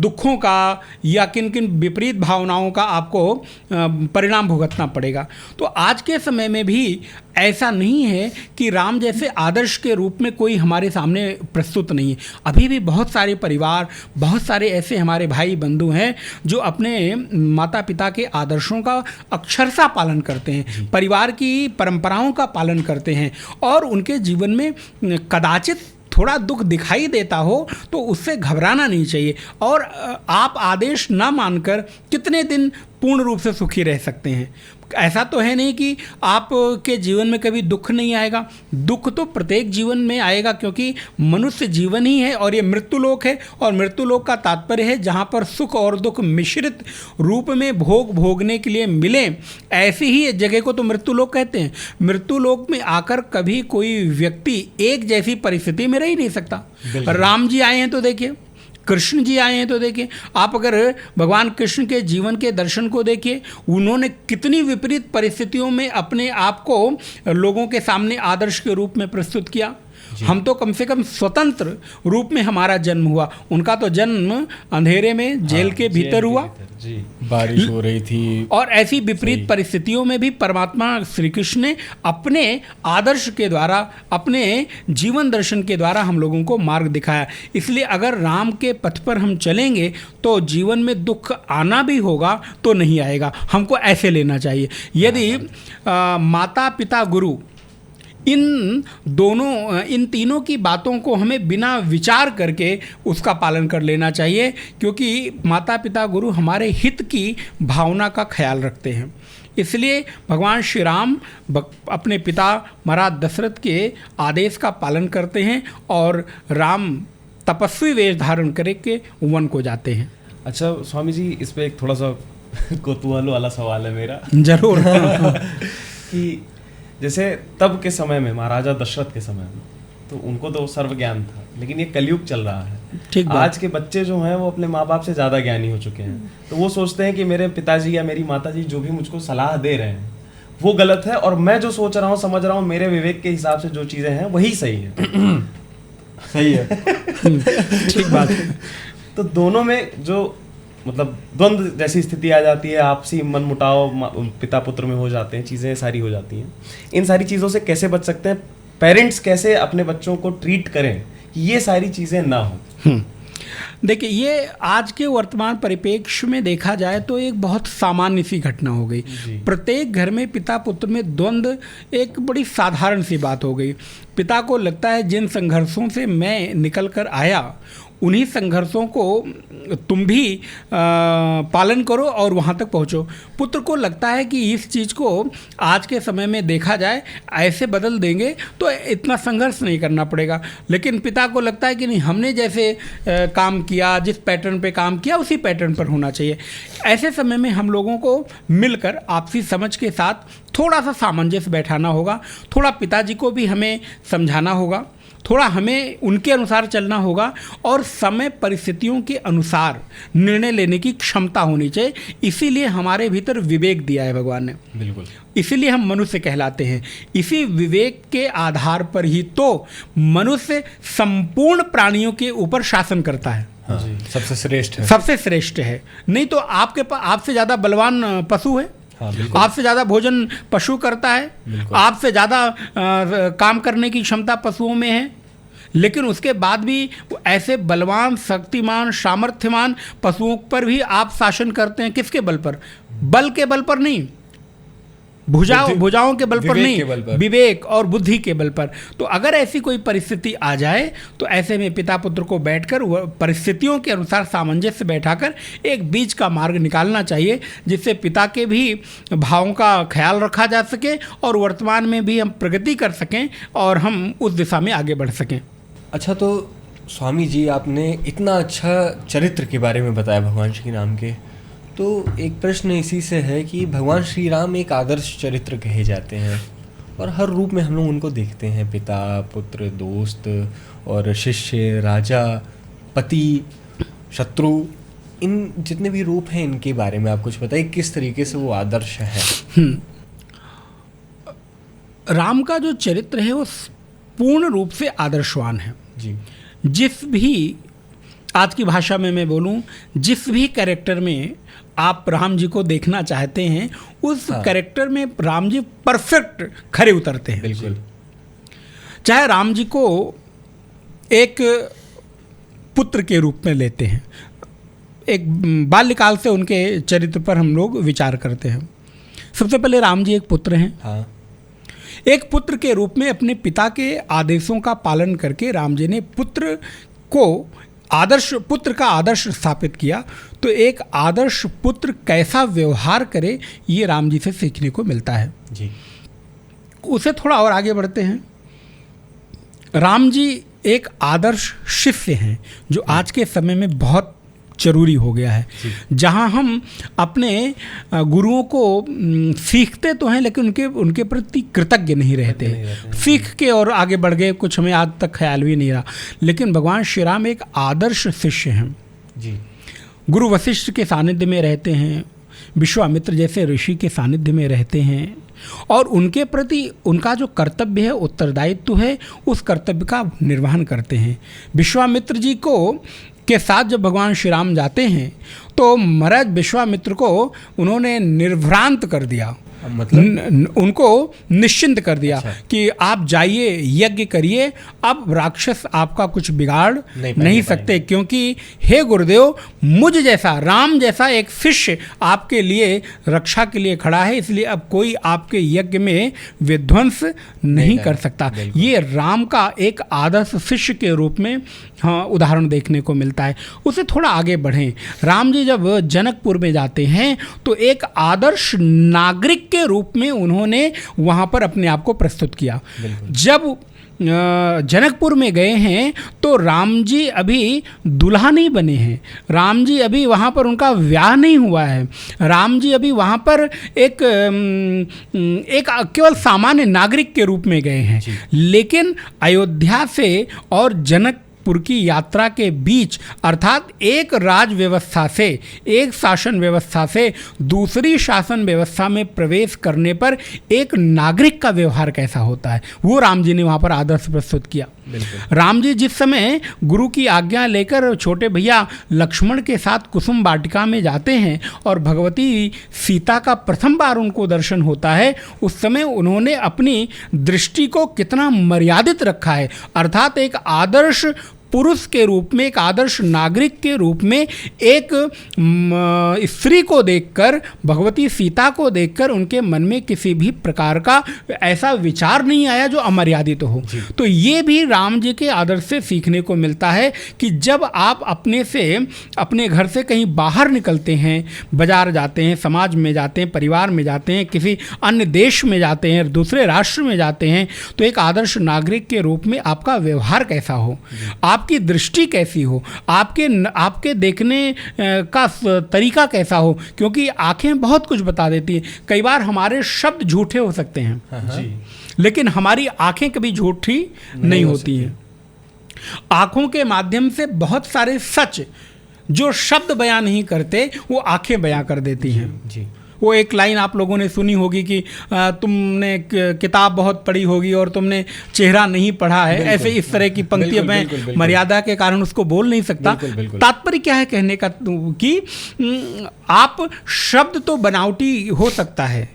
दुखों का या किन किन विपरीत भावनाओं का आपको परिणाम भुगतना पड़ेगा। तो आज के समय में भी ऐसा नहीं है कि राम जैसे आदर्श के रूप में कोई हमारे सामने प्रस्तुत नहीं है। अभी भी बहुत सारे परिवार, बहुत सारे ऐसे हमारे भाई बंधु हैं जो अपने माता पिता के आदर्शों का अक्षरशः पालन करते हैं, परिवार की परंपराओं का पालन करते हैं, और उनके जीवन में कदाचित थोड़ा दुख दिखाई देता हो तो उससे घबराना नहीं चाहिए, और आप आदेश ना मानकर कितने दिन पूर्ण रूप से सुखी रह सकते हैं। ऐसा तो है नहीं कि आपके जीवन में कभी दुख नहीं आएगा, दुख तो प्रत्येक जीवन में आएगा, क्योंकि मनुष्य जीवन ही है और ये मृत्युलोक है, और मृत्युलोक का तात्पर्य है जहाँ पर सुख और दुख मिश्रित रूप में भोगने के लिए मिले, ऐसी ही जगह को तो मृत्युलोक कहते हैं। मृत्युलोक में आकर कभी कोई व्यक्ति एक जैसी परिस्थिति में रह ही नहीं सकता। राम जी आए हैं तो देखिए, कृष्ण जी आए हैं तो देखिए, आप अगर भगवान कृष्ण के जीवन के दर्शन को देखिए, उन्होंने कितनी विपरीत परिस्थितियों में अपने आप को लोगों के सामने आदर्श के रूप में प्रस्तुत किया। हम तो कम से कम स्वतंत्र रूप में हमारा जन्म हुआ, उनका तो जन्म अंधेरे में जेल के भीतर हुआ, बारिश हो रही थी, और ऐसी विपरीत परिस्थितियों में भी परमात्मा श्री कृष्ण ने अपने आदर्श के द्वारा, अपने जीवन दर्शन के द्वारा हम लोगों को मार्ग दिखाया। इसलिए अगर राम के पथ पर हम चलेंगे तो जीवन में दुख आना भी होगा तो नहीं आएगा, हमको ऐसे लेना चाहिए। यदि माता पिता गुरु इन तीनों की बातों को हमें बिना विचार करके उसका पालन कर लेना चाहिए, क्योंकि माता पिता गुरु हमारे हित की भावना का ख्याल रखते हैं। इसलिए भगवान श्री राम अपने पिता महाराज दशरथ के आदेश का पालन करते हैं और राम तपस्वी वेश धारण करके वन को जाते हैं। अच्छा स्वामी जी, इस पे एक थोड़ा सा कौतूहल वाला सवाल है मेरा। जरूर। कि जैसे तब के समय में, महाराजा दशरथ के समय में, तो उनको तो सर्व ज्ञान था, लेकिन ये कलयुग चल रहा है। ठीक बात। आज के बच्चे जो हैं वो अपने माँ बाप से ज़्यादा ज्ञानी हो चुके हैं, तो वो सोचते हैं कि मेरे पिताजी या मेरी माताजी जो भी मुझको सलाह दे रहे हैं वो गलत है, और मैं जो सोच रहा हूँ, समझ रहा हूँ, मेरे विवेक के हिसाब से जो चीज़ें हैं वही सही है। सही है। ठीक बात है। तो दोनों में जो मतलब द्वंद्व जैसी स्थिति आ जाती है, आपसी मन मुटाव पिता पुत्र में हो जाते हैं, चीज़ें सारी हो जाती हैं। इन सारी चीज़ों से कैसे बच सकते हैं? पेरेंट्स कैसे अपने बच्चों को ट्रीट करें कि ये सारी चीज़ें ना हो? देखिए, ये आज के वर्तमान परिप्रेक्ष्य में देखा जाए तो एक बहुत सामान्य सी घटना हो गई। प्रत्येक घर में पिता पुत्र में द्वंद्व एक बड़ी साधारण सी बात हो गई। पिता को लगता है जिन संघर्षों से मैं निकल कर आया उन्हीं संघर्षों को तुम भी पालन करो और वहाँ तक पहुँचो। पुत्र को लगता है कि इस चीज़ को आज के समय में देखा जाए ऐसे बदल देंगे तो इतना संघर्ष नहीं करना पड़ेगा, लेकिन पिता को लगता है कि नहीं, हमने जैसे काम किया, जिस पैटर्न पे काम किया उसी पैटर्न पर होना चाहिए। ऐसे समय में हम लोगों को मिलकर आपसी समझ के साथ थोड़ा सा सामंजस्य बैठाना होगा, थोड़ा पिताजी को भी हमें समझाना होगा, थोड़ा हमें उनके अनुसार चलना होगा और समय परिस्थितियों के अनुसार निर्णय लेने की क्षमता होनी चाहिए। इसीलिए हमारे भीतर विवेक दिया है भगवान ने, बिल्कुल, इसीलिए हम मनुष्य कहलाते हैं। इसी विवेक के आधार पर ही तो मनुष्य संपूर्ण प्राणियों के ऊपर शासन करता है। हाँ, सबसे श्रेष्ठ है, सबसे श्रेष्ठ है। नहीं तो आपके पास आपसे ज़्यादा बलवान पशु है, हाँ, बिल्कुल, आपसे ज़्यादा भोजन पशु करता है, आपसे ज़्यादा काम करने की क्षमता पशुओं में है, लेकिन उसके बाद भी ऐसे बलवान, शक्तिमान, सामर्थ्यमान पशुओं पर भी आप शासन करते हैं। किसके बल पर? बल के बल पर नहीं, भुजाओं के बल पर नहीं, विवेक और बुद्धि के बल पर। तो अगर ऐसी कोई परिस्थिति आ जाए तो ऐसे में पिता पुत्र को बैठकर परिस्थितियों के अनुसार सामंजस्य बैठाकर एक बीच का मार्ग निकालना चाहिए, जिससे पिता के भी भावों का ख्याल रखा जा सके और वर्तमान में भी हम प्रगति कर सकें और हम उस दिशा में आगे बढ़ सकें। अच्छा, तो स्वामी जी आपने इतना अच्छा चरित्र के बारे में बताया भगवान श्री राम के, तो एक प्रश्न इसी से है कि भगवान श्री राम एक आदर्श चरित्र कहे जाते हैं और हर रूप में हम लोग उनको देखते हैं, पिता, पुत्र, दोस्त और शिष्य, राजा, पति, शत्रु, इन जितने भी रूप हैं इनके बारे में आप कुछ बताइए, किस तरीके से वो आदर्श है। राम का जो चरित्र है वो पूर्ण रूप से आदर्शवान है जी। जिस भी, आज की भाषा में मैं बोलूं, जिस भी कैरेक्टर में आप राम जी को देखना चाहते हैं उस कैरेक्टर में राम जी परफेक्ट खरे उतरते हैं। बिल्कुल। चाहे राम जी को एक पुत्र के रूप में लेते हैं, एक बाल्यकाल से उनके चरित्र पर हम लोग विचार करते हैं। सबसे पहले राम जी एक पुत्र हैं। हाँ। एक पुत्र के रूप में अपने पिता के आदेशों का पालन करके राम जी ने पुत्र का आदर्श स्थापित किया। तो एक आदर्श पुत्र कैसा व्यवहार करे ये राम जी से सीखने को मिलता है जी। उसे थोड़ा और आगे बढ़ते हैं। राम जी एक आदर्श शिष्य हैं, जो आज के समय में बहुत जरूरी हो गया है। जहां हम अपने गुरुओं को सीखते तो हैं लेकिन उनके प्रति कृतज्ञ नहीं रहते। सीख के और आगे बढ़ गए, कुछ हमें आज तक ख्याल भी नहीं रहा। लेकिन भगवान श्री राम एक आदर्श शिष्य हैं जी। गुरु वशिष्ठ के सानिध्य में रहते हैं, विश्वामित्र जैसे ऋषि के सानिध्य में रहते हैं और उनके प्रति उनका जो कर्तव्य है, उत्तरदायित्व है, उस कर्तव्य का निर्वहन करते हैं। विश्वामित्र जी के साथ जब भगवान श्री राम जाते हैं तो महाराज विश्वामित्र को उन्होंने निर्भ्रांत कर दिया, मतलब उनको निश्चिंत कर दिया। अच्छा। कि आप जाइए, यज्ञ करिए, अब राक्षस आपका कुछ बिगाड़ नहीं सकते, क्योंकि हे गुरुदेव, मुझ जैसा, राम जैसा एक शिष्य आपके लिए रक्षा के लिए खड़ा है, इसलिए अब कोई आपके यज्ञ में विध्वंस नहीं कर सकता। ये राम का एक आदर्श शिष्य के रूप में उदाहरण देखने को मिलता है। उसे थोड़ा आगे बढ़ें। राम जी जब जनकपुर में जाते हैं तो एक आदर्श नागरिक के रूप में उन्होंने वहाँ पर अपने आप को प्रस्तुत किया। जब जनकपुर में गए हैं तो राम जी अभी दूल्हा नहीं बने हैं, राम जी अभी वहाँ पर उनका ब्याह नहीं हुआ है, राम जी अभी वहाँ पर एक केवल सामान्य नागरिक के रूप में गए हैं। लेकिन अयोध्या से और जनकपुर की यात्रा के बीच, अर्थात एक राज व्यवस्था से, एक शासन व्यवस्था से दूसरी शासन व्यवस्था में प्रवेश करने पर एक नागरिक का व्यवहार कैसा होता है, वो राम जी ने वहाँ पर आदर्श प्रस्तुत किया। राम जी जिस समय गुरु की आज्ञा लेकर छोटे भैया लक्ष्मण के साथ कुसुम वाटिका में जाते हैं और भगवती सीता का प्रथम बार उनको दर्शन होता है, उस समय उन्होंने अपनी दृष्टि को कितना मर्यादित रखा है। अर्थात एक आदर्श पुरुष के रूप में, एक आदर्श नागरिक के रूप में, एक स्त्री को देखकर, भगवती सीता को देखकर उनके मन में किसी भी प्रकार का ऐसा विचार नहीं आया जो अमर्यादित हो। तो ये भी राम जी के आदर्श से सीखने को मिलता है कि जब आप अपने घर से कहीं बाहर निकलते हैं, बाजार जाते हैं, समाज में जाते हैं, परिवार में जाते हैं, किसी अन्य देश में जाते हैं, दूसरे राष्ट्र में जाते हैं, तो एक आदर्श नागरिक के रूप में आपका व्यवहार कैसा हो, आपकी दृष्टि कैसी हो, आपके देखने का तरीका कैसा हो, क्योंकि आंखें बहुत कुछ बता देती हैं। कई बार हमारे शब्द झूठे हो सकते हैं जी, लेकिन हमारी आंखें कभी झूठी नहीं होती हैं। आंखों के माध्यम से बहुत सारे सच जो शब्द बयां नहीं करते वो आंखें बयां कर देती हैं। जी, वो एक लाइन आप लोगों ने सुनी होगी कि तुमने किताब बहुत पढ़ी होगी और तुमने चेहरा नहीं पढ़ा है, ऐसे इस तरह की पंक्तियां मैं मर्यादा के कारण उसको बोल नहीं सकता। तात्पर्य क्या है कहने का कि आप शब्द तो बनावटी हो सकता है,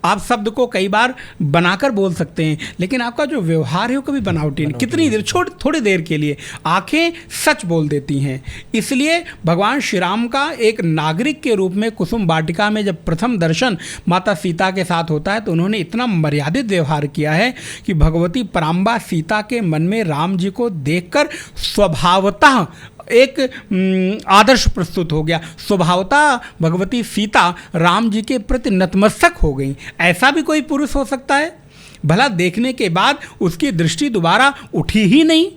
आप शब्द को कई बार बनाकर बोल सकते हैं, लेकिन आपका जो व्यवहार है वो कभी बनावटी नहीं। कितनी देर, थोड़ी देर के लिए आंखें सच बोल देती हैं। इसलिए भगवान श्री राम का एक नागरिक के रूप में कुसुम वाटिका में जब प्रथम दर्शन माता सीता के साथ होता है तो उन्होंने इतना मर्यादित व्यवहार किया है कि भगवती पराम्बा सीता के मन में राम जी को देखकर स्वभावतः एक आदर्श प्रस्तुत हो गया। स्वभावतः भगवती सीता राम जी के प्रति नतमस्तक हो गई। ऐसा भी कोई पुरुष हो सकता है? भला देखने के बाद उसकी दृष्टि दोबारा उठी ही नहीं।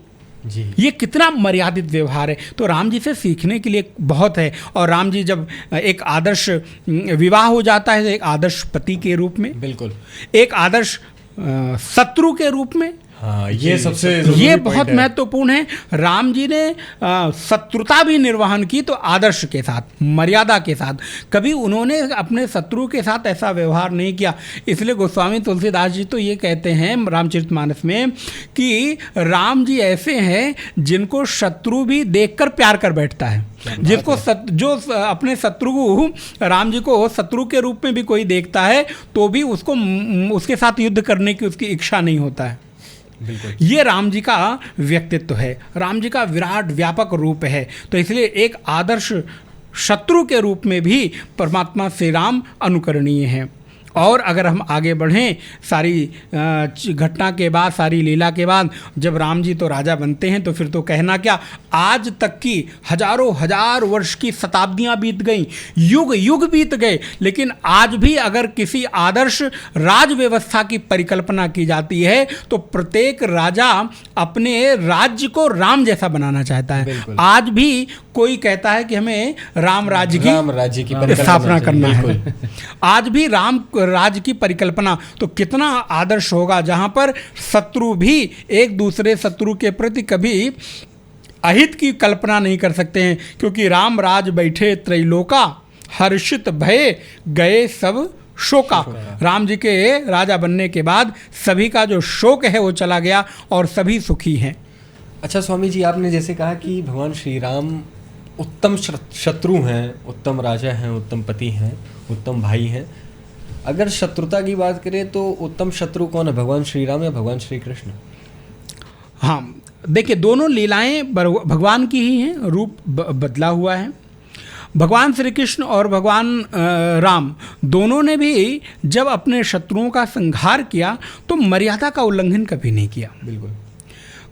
जी, ये कितना मर्यादित व्यवहार है। तो राम जी से सीखने के लिए बहुत है। और राम जी जब एक आदर्श विवाह हो जाता है तो एक आदर्श पति के रूप में, बिल्कुल, एक आदर्श शत्रु के रूप में, हाँ, ये सबसे ये बहुत महत्वपूर्ण है। राम जी ने शत्रुता भी निर्वहन की, तो आदर्श के साथ, मर्यादा के साथ। कभी उन्होंने अपने शत्रु के साथ ऐसा व्यवहार नहीं किया। इसलिए गोस्वामी तुलसीदास जी तो ये कहते हैं रामचरितमानस में कि राम जी ऐसे हैं जिनको शत्रु भी देखकर प्यार कर बैठता है। जिसको जो अपने शत्रु को, राम जी को शत्रु के रूप में भी कोई देखता है तो भी उसके साथ युद्ध करने की उसकी इच्छा नहीं होता है। ये राम जी का व्यक्तित्व है, राम जी का विराट व्यापक रूप है। तो इसलिए एक आदर्श शत्रु के रूप में भी परमात्मा श्री राम अनुकरणीय हैं। और अगर हम आगे बढ़ें, सारी घटना के बाद, सारी लीला के बाद जब राम जी तो राजा बनते हैं तो फिर तो कहना क्या, आज तक की हजारों हजार वर्ष की शताब्दियां बीत गईं, युग युग बीत गए, लेकिन आज भी अगर किसी आदर्श राज व्यवस्था की परिकल्पना की जाती है तो प्रत्येक राजा अपने राज्य को राम जैसा बनाना चाहता है। आज भी कोई कहता है कि हमें राम राज्य की स्थापना करना है। आज भी राम राज्य की परिकल्पना, तो कितना आदर्श होगा जहां पर शत्रु भी एक दूसरे शत्रु के प्रति कभी अहित की कल्पना नहीं कर सकते हैं, क्योंकि राम राज बैठे त्रैलोका, हर्षित भय गए सब शोका। राम जी के राजा बनने के बाद सभी का जो शोक है वो चला गया और सभी सुखी हैं। अच्छा स्वामी जी, आपने जैसे कहा कि भगवान श्री राम उत्तम शत्रु हैं, उत्तम राजा हैं, उत्तम पति हैं, उत्तम भाई हैं। अगर शत्रुता की बात करें तो उत्तम शत्रु कौन है, भगवान श्री राम या भगवान श्री कृष्ण? हाँ, देखिए, दोनों लीलाएं भगवान की ही हैं, रूप बदला हुआ है। भगवान श्री कृष्ण और भगवान राम दोनों ने भी जब अपने शत्रुओं का संहार किया तो मर्यादा का उल्लंघन कभी नहीं किया। बिल्कुल।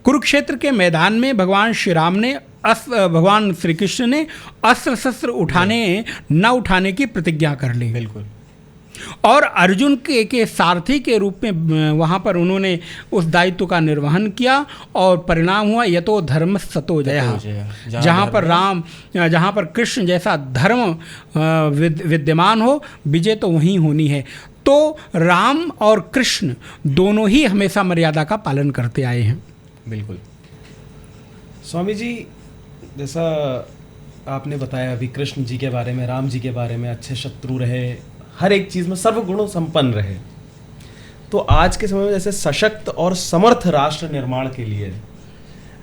कुरुक्षेत्र के मैदान में भगवान श्री राम ने भगवान श्री कृष्ण ने अस्त्र शस्त्र न उठाने की प्रतिज्ञा कर ली। बिल्कुल। और अर्जुन के सारथी के रूप में वहाँ पर उन्होंने उस दायित्व का निर्वहन किया और परिणाम हुआ यतो धर्म सतो जयः। जहाँ पर कृष्ण जैसा धर्म विद्यमान हो, विजय तो वहीं होनी है। तो राम और कृष्ण दोनों ही हमेशा मर्यादा का पालन करते आए हैं। बिल्कुल। स्वामी जी, जैसा आपने बताया अभी कृष्ण जी के बारे में, राम जी के बारे में, अच्छे शत्रु रहे, हर एक चीज़ में सर्वगुणों संपन्न रहे, तो आज के समय में जैसे सशक्त और समर्थ राष्ट्र निर्माण के लिए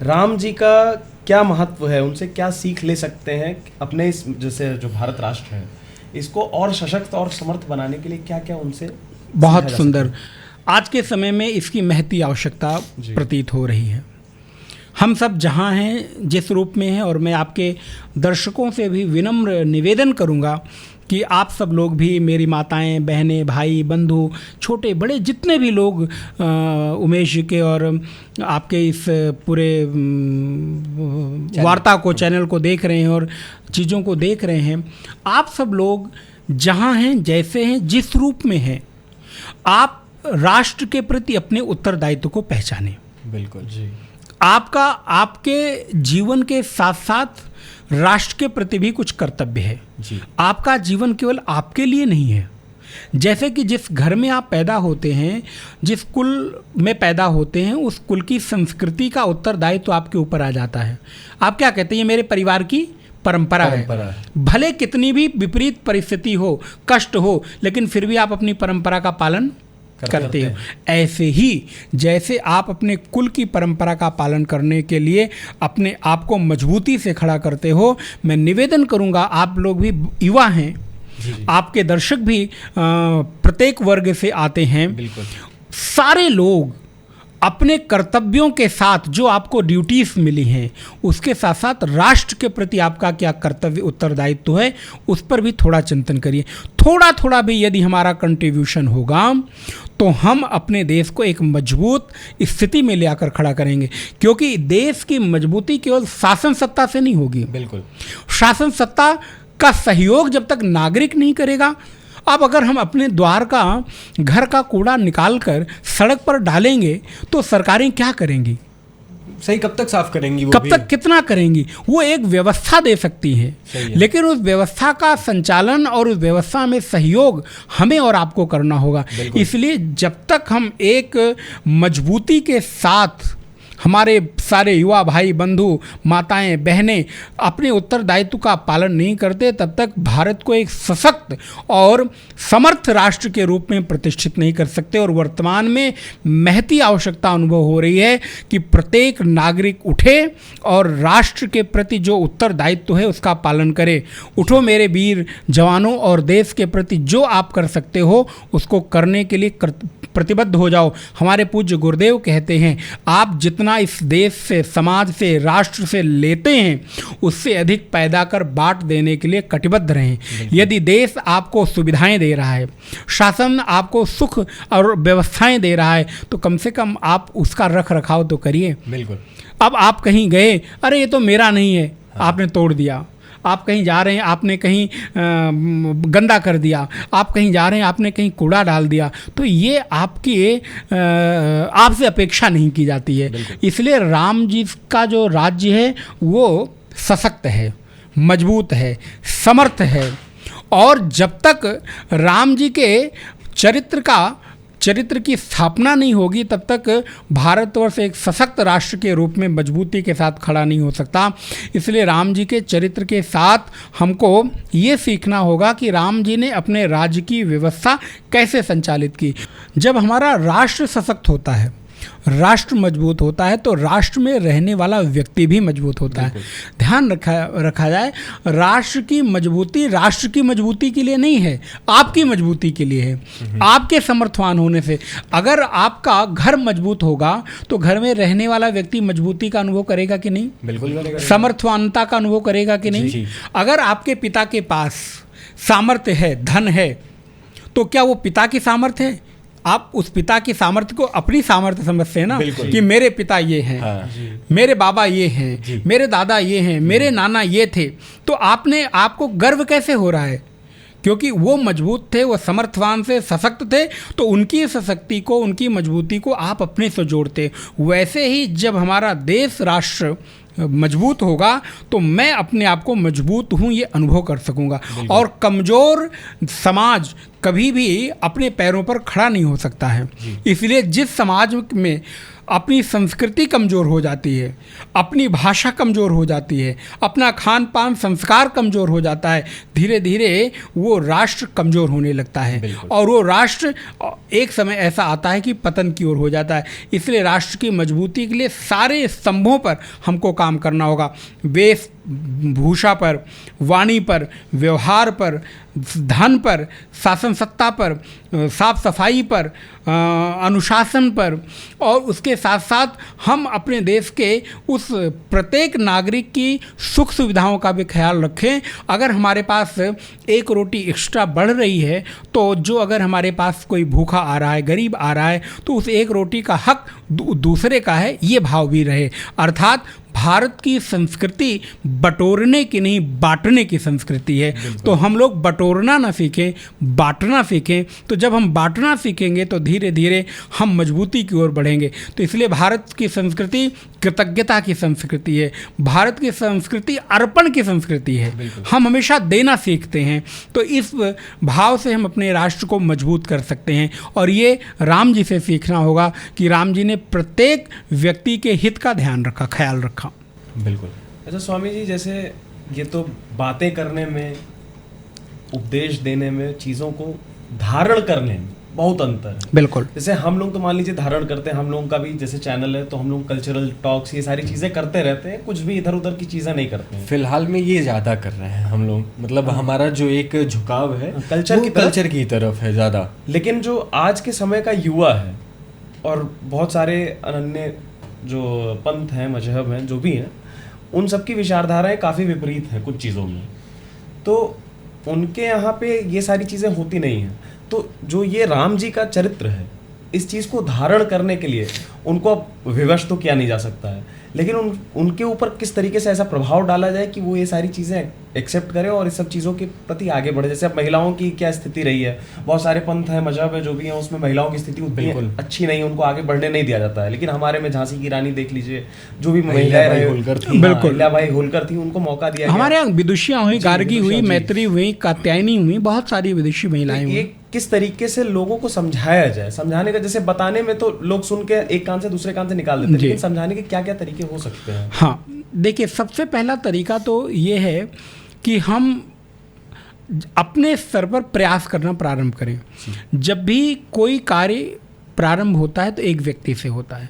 राम जी का क्या महत्व है, उनसे क्या सीख ले सकते हैं अपने इस जैसे जो भारत राष्ट्र है इसको और सशक्त और समर्थ बनाने के लिए क्या क्या उनसे? बहुत सुंदर। आज के समय में इसकी महती आवश्यकता प्रतीत हो रही है। हम सब जहाँ हैं, जिस रूप में हैं, और मैं आपके दर्शकों से भी विनम्र निवेदन करूँगा कि आप सब लोग भी, मेरी माताएं, बहनें, भाई, बंधु, छोटे बड़े जितने भी लोग उमेश जी के और आपके इस पूरे वार्ता को, चैनल को देख रहे हैं और चीज़ों को देख रहे हैं, आप सब लोग जहाँ हैं, जैसे हैं, जिस रूप में हैं, आप राष्ट्र के प्रति अपने उत्तरदायित्व को पहचानें। बिल्कुल जी। आपका आपके जीवन के साथ साथ राष्ट्र के प्रति भी कुछ कर्तव्य है जी। आपका जीवन केवल आपके लिए नहीं है। जैसे कि जिस घर में आप पैदा होते हैं, जिस कुल में पैदा होते हैं, उस कुल की संस्कृति का उत्तरदायित्व तो आपके ऊपर आ जाता है। आप क्या कहते हैं, ये मेरे परिवार की परंपरा है। भले कितनी भी विपरीत परिस्थिति हो, कष्ट हो, लेकिन फिर भी आप अपनी परंपरा का पालन करते हो। ऐसे ही जैसे आप अपने कुल की परंपरा का पालन करने के लिए अपने आप को मजबूती से खड़ा करते हो, मैं निवेदन करूंगा, आप लोग भी युवा हैं, आपके दर्शक भी प्रत्येक वर्ग से आते हैं, बिल्कुल। सारे लोग अपने कर्तव्यों के साथ जो आपको ड्यूटीज मिली हैं, उसके साथ साथ राष्ट्र के प्रति आपका क्या कर्तव्य उत्तरदायित्व है, उस पर भी थोड़ा चिंतन करिए। थोड़ा थोड़ा भी यदि हमारा कंट्रीब्यूशन होगा तो हम अपने देश को एक मजबूत स्थिति में ले आकर खड़ा करेंगे, क्योंकि देश की मजबूती केवल शासन सत्ता से नहीं होगी। बिल्कुल। शासन सत्ता का सहयोग जब तक नागरिक नहीं करेगा, अब अगर हम अपने द्वार का, घर का कूड़ा निकाल कर सड़क पर डालेंगे तो सरकारें क्या करेंगी? सही, कब तक साफ करेंगी? वो कब तक, कितना करेंगी? वो एक व्यवस्था दे सकती है, लेकिन उस व्यवस्था का संचालन और उस व्यवस्था में सहयोग हमें और आपको करना होगा। इसलिए जब तक हम एक मजबूती के साथ, हमारे सारे युवा भाई, बंधु, माताएं, बहनें अपने उत्तरदायित्व का पालन नहीं करते, तब तक भारत को एक सशक्त और समर्थ राष्ट्र के रूप में प्रतिष्ठित नहीं कर सकते। और वर्तमान में महती आवश्यकता अनुभव हो रही है कि प्रत्येक नागरिक उठे और राष्ट्र के प्रति जो उत्तरदायित्व है उसका पालन करे। उठो मेरे वीर जवानों, और देश के प्रति जो आप कर सकते हो उसको करने के लिए प्रतिबद्ध हो जाओ। हमारे पूज्य गुरुदेव कहते हैं, आप जितना इस देश से, समाज से, राष्ट्र से लेते हैं, उससे अधिक पैदा कर बांट देने के लिए कटिबद्ध रहें। यदि देश आपको सुविधाएं दे रहा है, शासन आपको सुख और व्यवस्थाएं दे रहा है, तो कम से कम आप उसका रख रखाव तो करिए। बिल्कुल। अब आप कहीं गए, अरे ये तो मेरा नहीं है, आपने तोड़ दिया। आप कहीं जा रहे हैं, आपने कहीं गंदा कर दिया। आप कहीं जा रहे हैं, आपने कहीं कूड़ा डाल दिया। तो ये आपकी आपसे अपेक्षा नहीं की जाती है। इसलिए राम जी का जो राज्य है वो सशक्त है, मजबूत है, समर्थ है, और जब तक राम जी के चरित्र की स्थापना नहीं होगी, तब तक भारतवर्ष एक सशक्त राष्ट्र के रूप में मजबूती के साथ खड़ा नहीं हो सकता। इसलिए राम जी के चरित्र के साथ हमको ये सीखना होगा कि राम जी ने अपने राज्य की व्यवस्था कैसे संचालित की। जब हमारा राष्ट्र सशक्त होता है, राष्ट्र मजबूत होता है, तो राष्ट्र में रहने वाला व्यक्ति भी मजबूत होता है। ध्यान रखा जाए, राष्ट्र की मजबूती के लिए नहीं है, आपकी मजबूती के लिए है। आपके समर्थवान होने से, अगर आपका घर मजबूत होगा तो घर में रहने वाला व्यक्ति मजबूती का अनुभव करेगा कि नहीं? बिल्कुल करेगा। समर्थवानता का अनुभव करेगा कि नहीं? जी। अगर आपके पिता के पास सामर्थ्य है, धन है, तो क्या वो पिता की सामर्थ्य है? आप उस पिता की सामर्थ्य को अपनी सामर्थ्य समझते हैं ना, कि मेरे पिता ये हैं, मेरे बाबा ये हैं, मेरे दादा ये हैं, मेरे नाना ये थे। तो आपको गर्व कैसे हो रहा है? क्योंकि वो मजबूत थे, वो समर्थवान से सशक्त थे, तो उनकी सशक्ति को, उनकी मजबूती को आप अपने से जोड़ते। वैसे ही जब हमारा देश, राष्ट्र मजबूत होगा तो मैं अपने आप को मजबूत हूँ ये अनुभव कर सकूँगा। और कमज़ोर समाज कभी भी अपने पैरों पर खड़ा नहीं हो सकता है। इसलिए जिस समाज में अपनी संस्कृति कमज़ोर हो जाती है, अपनी भाषा कमज़ोर हो जाती है, अपना खान पान संस्कार कमज़ोर हो जाता है, धीरे धीरे वो राष्ट्र कमज़ोर होने लगता है, और वो राष्ट्र एक समय ऐसा आता है कि पतन की ओर हो जाता है। इसलिए राष्ट्र की मजबूती के लिए सारे स्तंभों पर हमको काम करना होगा। वेशभूषा पर, वाणी पर, व्यवहार पर, धन पर, शासन सत्ता पर, साफ सफाई पर, अनुशासन पर, और उसके साथ साथ हम अपने देश के उस प्रत्येक नागरिक की सुख सुविधाओं का भी ख्याल रखें। अगर हमारे पास एक रोटी एक्स्ट्रा बढ़ रही है तो जो अगर हमारे पास कोई भूखा आ रहा है, गरीब आ रहा है, तो उस एक रोटी का हक दूसरे का है, ये भाव भी रहे। अर्थात भारत की संस्कृति बटोरने की नहीं, बांटने की संस्कृति है। तो हम लोग बटोरना ना सीखें, बांटना सीखें। तो जब हम बांटना सीखेंगे तो धीरे धीरे हम मजबूती की ओर बढ़ेंगे। तो इसलिए भारत की संस्कृति कृतज्ञता की संस्कृति है, भारत की संस्कृति अर्पण की संस्कृति है। हम हमेशा देना सीखते हैं। तो इस भाव से हम अपने राष्ट्र को मजबूत कर सकते हैं। और ये राम जी से सीखना होगा कि राम जी ने प्रत्येक व्यक्ति के हित का ध्यान रखा, ख्याल रखा। बिल्कुल। अच्छा स्वामी जी, जैसे ये तो बातें करने में, उपदेश देने में, चीज़ों को धारण करने में बहुत अंतर है। बिल्कुल। जैसे हम लोग तो मान लीजिए धारण करते हैं, हम लोगों का भी जैसे चैनल है तो हम लोग कल्चरल टॉक्स ये सारी चीज़ें करते रहते हैं, कुछ भी इधर उधर की चीज़ें नहीं करते हैं। फिलहाल में ये ज़्यादा कर रहे हैं हम लोग, मतलब हमारा जो एक झुकाव है कल्चर की तरफ है ज़्यादा। लेकिन जो आज के समय का युवा है और बहुत सारे अनन्य जो पंथ हैं, मजहब हैं, जो भी हैं, उन सबकी विचारधाराएं काफ़ी विपरीत हैं कुछ चीज़ों में। तो उनके यहाँ पे ये सारी चीज़ें होती नहीं हैं। तो जो ये राम जी का चरित्र है, इस चीज़ को धारण करने के लिए उनको अब विवश तो किया नहीं जा सकता है, लेकिन उनके ऊपर किस तरीके से ऐसा प्रभाव डाला जाए कि वो ये सारी चीज़ें एक्सेप्ट करें और इस सब चीज़ों के प्रति आगे बढ़े। जैसे अब महिलाओं की क्या स्थिति रही है, बहुत सारे पंथ हैं, मजहब है, जो भी हैं, उसमें महिलाओं की स्थिति उतनी अच्छी नहीं, उनको आगे बढ़ने नहीं दिया जाता है। लेकिन हमारे में झांसी की रानी देख लीजिए, जो भी महिलाएं होलकर थी, उनको मौका दिया। हमारे यहाँ विदुषियाँ हुई, गार्गी हुई, मैत्री हुई, कात्यायनी हुई, बहुत सारी विदुषी महिलाएं हुई। किस तरीके से लोगों को समझाया जाए, समझाने का, जैसे बताने में तो लोग सुन के एक कान से दूसरे कान से निकाल देते हैं, लेकिन समझाने के क्या क्या तरीके हो सकते हैं? हाँ, देखिए, सबसे पहला तरीका तो ये है कि हम अपने स्तर पर प्रयास करना प्रारंभ करें। जब भी कोई कार्य प्रारंभ होता है तो एक व्यक्ति से होता है।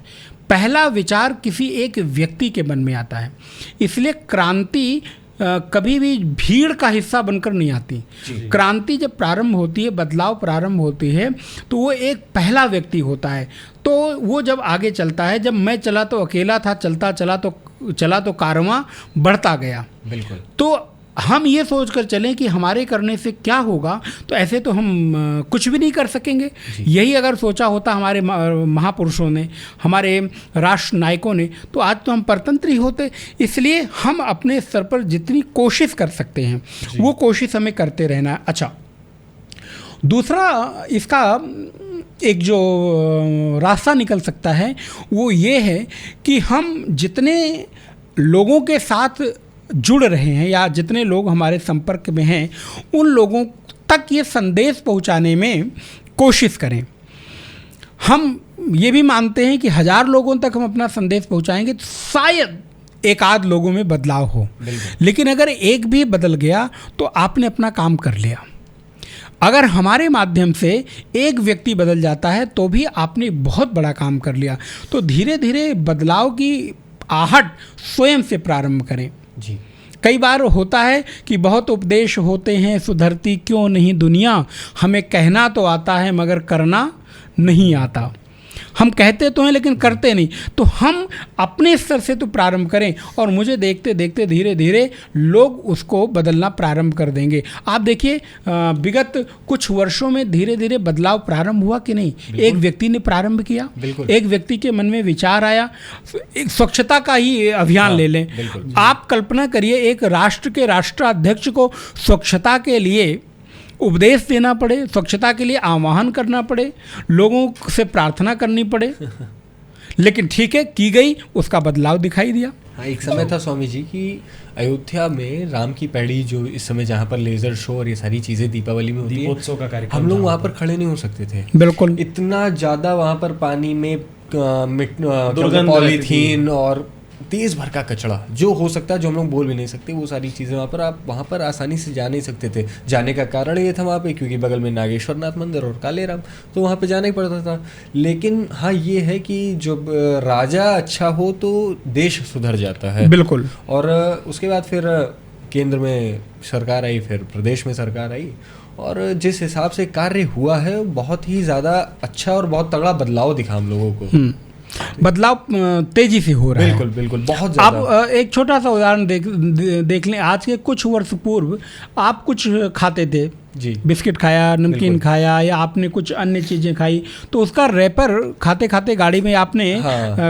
पहला विचार किसी एक व्यक्ति के मन में आता है। इसलिए क्रांति कभी भी भीड़ का हिस्सा बनकर नहीं आती। क्रांति जब प्रारंभ होती है, बदलाव प्रारंभ होती है, तो वो एक पहला व्यक्ति होता है। तो वो जब आगे चलता है, जब मैं चला तो अकेला था, चला तो कारवां बढ़ता गया। बिल्कुल। तो हम ये सोच कर चलें कि हमारे करने से क्या होगा, तो ऐसे तो हम कुछ भी नहीं कर सकेंगे। यही अगर सोचा होता हमारे महापुरुषों ने, हमारे राष्ट्र नायकों ने, तो आज तो हम परतंत्र ही होते। इसलिए हम अपने स्तर पर जितनी कोशिश कर सकते हैं वो कोशिश हमें करते रहना है। अच्छा, दूसरा इसका एक जो रास्ता निकल सकता है वो ये है कि हम जितने लोगों के साथ जुड़ रहे हैं या जितने लोग हमारे संपर्क में हैं, उन लोगों तक ये संदेश पहुंचाने में कोशिश करें। हम ये भी मानते हैं कि 1000 लोगों तक हम अपना संदेश पहुंचाएंगे तो शायद एक आध लोगों में बदलाव हो, लेकिन अगर एक भी बदल गया तो आपने अपना काम कर लिया। अगर हमारे माध्यम से एक व्यक्ति बदल जाता है तो भी आपने बहुत बड़ा काम कर लिया। तो धीरे धीरे बदलाव की आहट स्वयं से प्रारंभ करें। जी। कई बार होता है कि बहुत उपदेश होते हैं, सुधरती क्यों नहीं दुनिया, हमें कहना तो आता है मगर करना नहीं आता। हम कहते तो हैं लेकिन करते नहीं। तो हम अपने स्तर से तो प्रारंभ करें और मुझे देखते देखते धीरे धीरे लोग उसको बदलना प्रारंभ कर देंगे। आप देखिए, विगत कुछ वर्षों में धीरे धीरे बदलाव प्रारंभ हुआ कि नहीं? एक व्यक्ति ने प्रारंभ किया, एक व्यक्ति के मन में विचार आया। एक स्वच्छता का ही अभियान ले लें। आप कल्पना करिए, एक राष्ट्र के राष्ट्राध्यक्ष को स्वच्छता के लिए उपदेश देना पड़े, स्वच्छता के लिए आह्वान करना पड़े, लोगों से प्रार्थना करनी पड़े, लेकिन ठीक है, की गई, उसका बदलाव दिखाई दिया। हाँ, एक समय था स्वामी जी कि अयोध्या में राम की पैड़ी, जो इस समय जहाँ पर लेजर शो और ये सारी चीज़ें दीपावली में होती है, दीपोत्सव का कार्यक्रम, हम लोग वहाँ पर खड़े नहीं हो सकते थे। बिल्कुल। इतना ज़्यादा वहाँ पर पानी में पॉलीथीन और तेज़ भर का कचरा जो हो सकता है, जो हम लोग बोल भी नहीं सकते, वो सारी चीज़ें वहाँ पर आसानी से जा नहीं सकते थे। जाने का कारण ये था वहाँ पे क्योंकि बगल में नागेश्वर नाथ मंदिर और कालेराम, तो वहाँ पे जाना ही पड़ता था। लेकिन हाँ ये है कि जब राजा अच्छा हो तो देश सुधर जाता है। बिल्कुल। और उसके बाद फिर केंद्र में सरकार आई, फिर प्रदेश में सरकार आई, और जिस हिसाब से कार्य हुआ है बहुत ही ज़्यादा अच्छा और बहुत तगड़ा बदलाव दिखा हम लोगों को। बदलाव तेजी से हो रहा है। बिल्कुल बिल्कुल, बहुत ज़्यादा। आप एक छोटा सा उदाहरण देख लें। आज के कुछ वर्ष पूर्व आप कुछ खाते थे जी, बिस्किट खाया, नमकीन खाया, या आपने कुछ अन्य चीज़ें खाई, तो उसका रैपर खाते खाते गाड़ी में आपने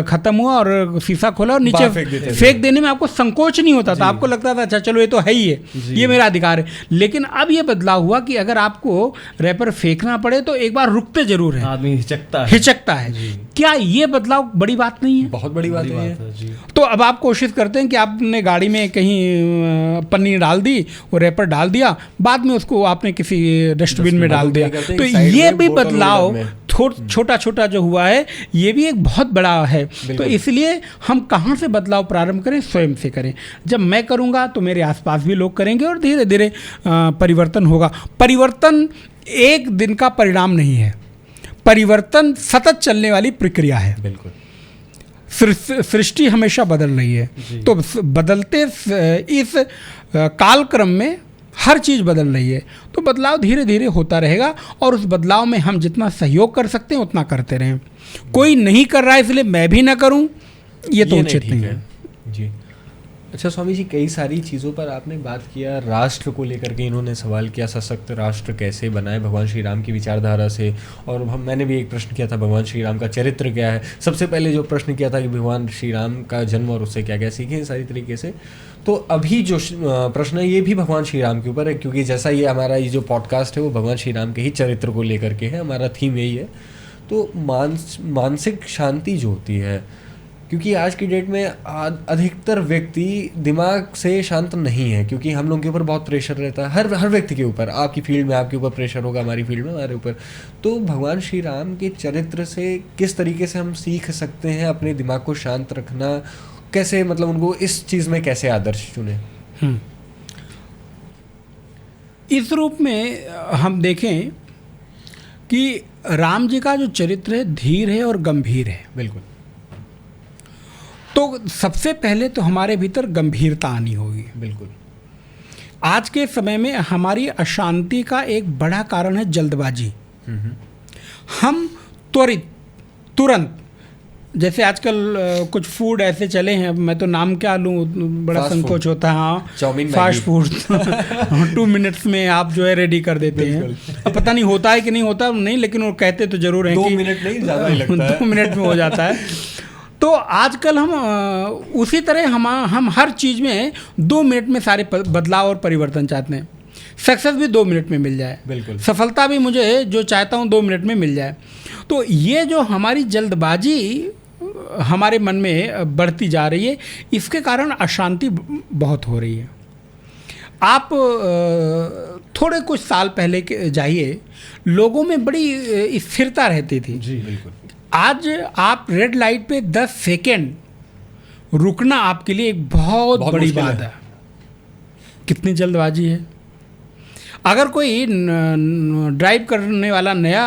ख़त्म हुआ और शीशा खोला और नीचे फेंक देने में आपको संकोच नहीं होता था। आपको लगता था अच्छा चलो ये तो है ही है, ये मेरा अधिकार है। लेकिन अब ये बदलाव हुआ कि अगर आपको रैपर फेंकना पड़े तो एक बार रुकते जरूर है, आदमी हिचकता है। क्या ये बदलाव बड़ी बात नहीं है? बहुत बड़ी बात है। तो अब आप कोशिश करते हैं कि आपने गाड़ी में कहीं पन्नी डाल दी, वो रैपर डाल दिया, बाद में उसको आपने किसी डस्टबिन में डाल दिया। तो ये भी बदलाव छोटा छोटा जो हुआ है, ये भी एक बहुत बड़ा है। तो इसलिए हम कहाँ से बदलाव प्रारंभ करें? स्वयं से करें। जब मैं करूँगा तो मेरे आसपास भी लोग करेंगे और धीरे धीरे परिवर्तन होगा। परिवर्तन एक दिन का परिणाम नहीं है, परिवर्तन सतत चलने वाली प्रक्रिया है। बिल्कुल। सृष्टि हमेशा बदल रही है, तो बदलते इस कालक्रम में हर चीज़ बदल रही है, तो बदलाव धीरे धीरे होता रहेगा और उस बदलाव में हम जितना सहयोग कर सकते हैं उतना करते रहें। कोई नहीं कर रहा है इसलिए मैं भी ना करूं, ये तो उचित नहीं है। जी। अच्छा स्वामी जी, कई सारी चीज़ों पर आपने बात किया। राष्ट्र को लेकर के इन्होंने सवाल किया, सशक्त राष्ट्र कैसे बनाए भगवान श्री राम की विचारधारा से। और मैंने भी एक प्रश्न किया था, भगवान श्री राम का चरित्र क्या है। सबसे पहले जो प्रश्न किया था कि भगवान श्री राम का जन्म और उससे क्या क्या सीखे, सारी तरीके से। तो अभी जो प्रश्न है ये भी भगवान श्री राम के ऊपर है, क्योंकि जैसा ये हमारा ये जो पॉडकास्ट है वो भगवान श्री राम के ही चरित्र को लेकर के है, हमारा थीम यही है। तो मानसिक शांति जो होती है, क्योंकि आज की डेट में अधिकतर व्यक्ति दिमाग से शांत नहीं है, क्योंकि हम लोगों के ऊपर बहुत प्रेशर रहता है, हर व्यक्ति के ऊपर। आपकी फील्ड में आपके ऊपर प्रेशर होगा, हमारी फील्ड में हमारे ऊपर। तो भगवान श्री राम के चरित्र से किस तरीके से हम सीख सकते हैं अपने दिमाग को शांत रखना, कैसे मतलब उनको इस चीज़ में कैसे आदर्श चुने? इस रूप में हम देखें कि राम जी का जो चरित्र है धीर है और गंभीर है। बिल्कुल। तो सबसे पहले तो हमारे भीतर गंभीरता आनी होगी। बिल्कुल। आज के समय में हमारी अशांति का एक बड़ा कारण है जल्दबाजी। हम तुरंत, जैसे आजकल कुछ फूड ऐसे चले हैं, मैं तो नाम क्या लूँ, बड़ा संकोच होता है। हाँ, फास्ट फूड 2 मिनट्स में आप जो है रेडी कर देते हैं। अब पता नहीं होता है कि नहीं होता नहीं, लेकिन वो कहते तो जरूर हैं 2 कि मिनट नहीं, ज़्यादा ही लगता है। 2 मिनट में हो जाता है। तो आजकल हम उसी तरह हम हर चीज़ में 2 मिनट में सारे बदलाव और परिवर्तन चाहते हैं। सक्सेस भी 2 मिनट में मिल जाए, बिल्कुल। सफलता भी मुझे जो चाहता हूँ 2 मिनट में मिल जाए। तो ये जो हमारी जल्दबाजी हमारे मन में बढ़ती जा रही है, इसके कारण अशांति बहुत हो रही है। आप थोड़े कुछ साल पहले के जाइए, लोगों में बड़ी स्थिरता रहती थी। जी बिल्कुल। आज आप रेड लाइट पे 10 सेकेंड रुकना आपके लिए एक बहुत बड़ी बात है। कितनी जल्दबाजी है। अगर कोई ड्राइव करने वाला नया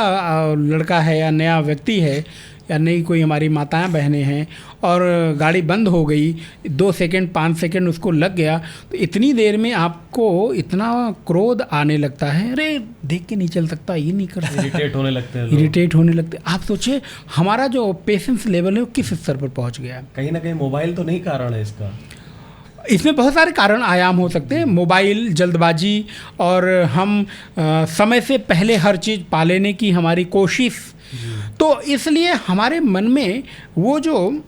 लड़का है या नया व्यक्ति है या नई कोई हमारी माताएं बहनें हैं और गाड़ी बंद हो गई, 2 सेकेंड 5 सेकेंड उसको लग गया, तो इतनी देर में आपको इतना क्रोध आने लगता है, अरे देख के नहीं चल सकता, ये नहीं कर सकता, इरिटेट होने लगते हैं, इरिटेट होने लगते हैं। आप सोचिए हमारा जो पेशेंस लेवल है वो किस स्तर पर पहुंच गया है। कहीं ना कहीं मोबाइल तो नहीं कारण है इसका। इसमें बहुत सारे कारण आयाम हो सकते हैं, मोबाइल, जल्दबाजी, और हम समय से पहले हर चीज़ पा लेने की हमारी कोशिश। तो इसलिए हमारे मन में वो जो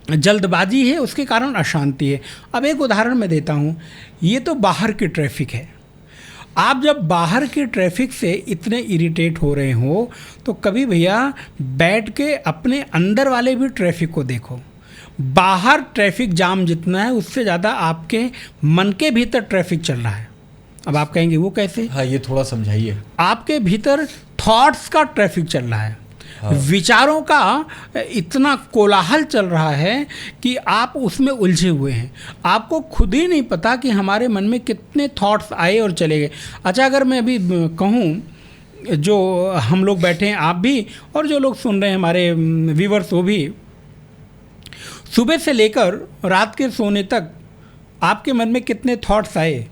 जल्दबाजी है उसके कारण अशांति है। अब एक उदाहरण मैं देता हूँ, ये तो बाहर की ट्रैफिक है। आप जब बाहर की ट्रैफिक से इतने इरिटेट हो रहे हो तो कभी भैया बैठ के अपने अंदर वाले भी ट्रैफिक को देखो। बाहर ट्रैफिक जाम जितना है उससे ज़्यादा आपके मन के भीतर ट्रैफिक चल रहा है। अब आप कहेंगे वो कैसे? हाँ, ये थोड़ा समझाइए। आपके भीतर थॉट्स का ट्रैफिक चल रहा है। विचारों का इतना कोलाहल चल रहा है कि आप उसमें उलझे हुए हैं, आपको खुद ही नहीं पता कि हमारे मन में कितने थॉट्स आए और चले गए। अच्छा, अगर मैं अभी कहूँ, जो हम लोग बैठे हैं, आप भी और जो लोग सुन रहे हैं हमारे व्यूवर्स, वो भी, सुबह से लेकर रात के सोने तक आपके मन में कितने थॉट्स आए,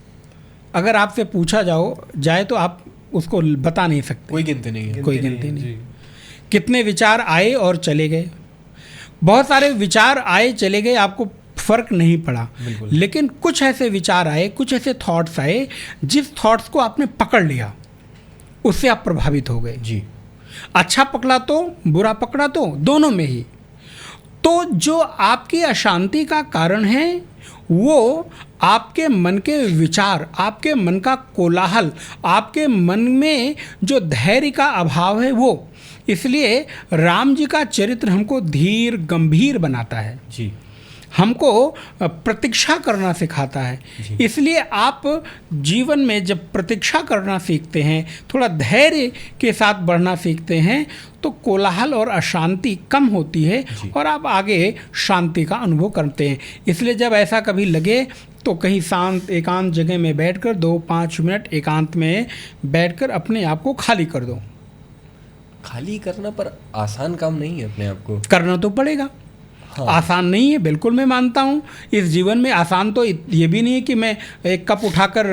अगर आपसे पूछा जाए तो आप उसको बता नहीं सकते। कोई गिनती नहीं है। कोई गिनती नहीं। कितने विचार आए और चले गए, बहुत सारे विचार आए चले गए, आपको फर्क नहीं पड़ा। लेकिन कुछ ऐसे विचार आए, कुछ ऐसे थॉट्स आए, जिस थॉट्स को आपने पकड़ लिया, उससे आप प्रभावित हो गए जी। अच्छा पकड़ा तो बुरा पकड़ा तो, दोनों में ही। तो जो आपकी अशांति का कारण है वो आपके मन के विचार, आपके मन का कोलाहल, आपके मन में जो धैर्य का अभाव है वो। इसलिए राम जी का चरित्र हमको धीर गंभीर बनाता है जी, हमको प्रतीक्षा करना सिखाता है। इसलिए आप जीवन में जब प्रतीक्षा करना सीखते हैं, थोड़ा धैर्य के साथ बढ़ना सीखते हैं, तो कोलाहल और अशांति कम होती है और आप आगे शांति का अनुभव करते हैं। इसलिए जब ऐसा कभी लगे तो कहीं शांत एकांत जगह में बैठकर 2-5 मिनट एकांत में बैठकर अपने आप को खाली कर दो। खाली करना पर आसान काम नहीं है, अपने आप को करना तो पड़ेगा। हाँ। आसान नहीं है, बिल्कुल मैं मानता हूँ। इस जीवन में आसान तो ये भी नहीं है कि मैं एक कप उठाकर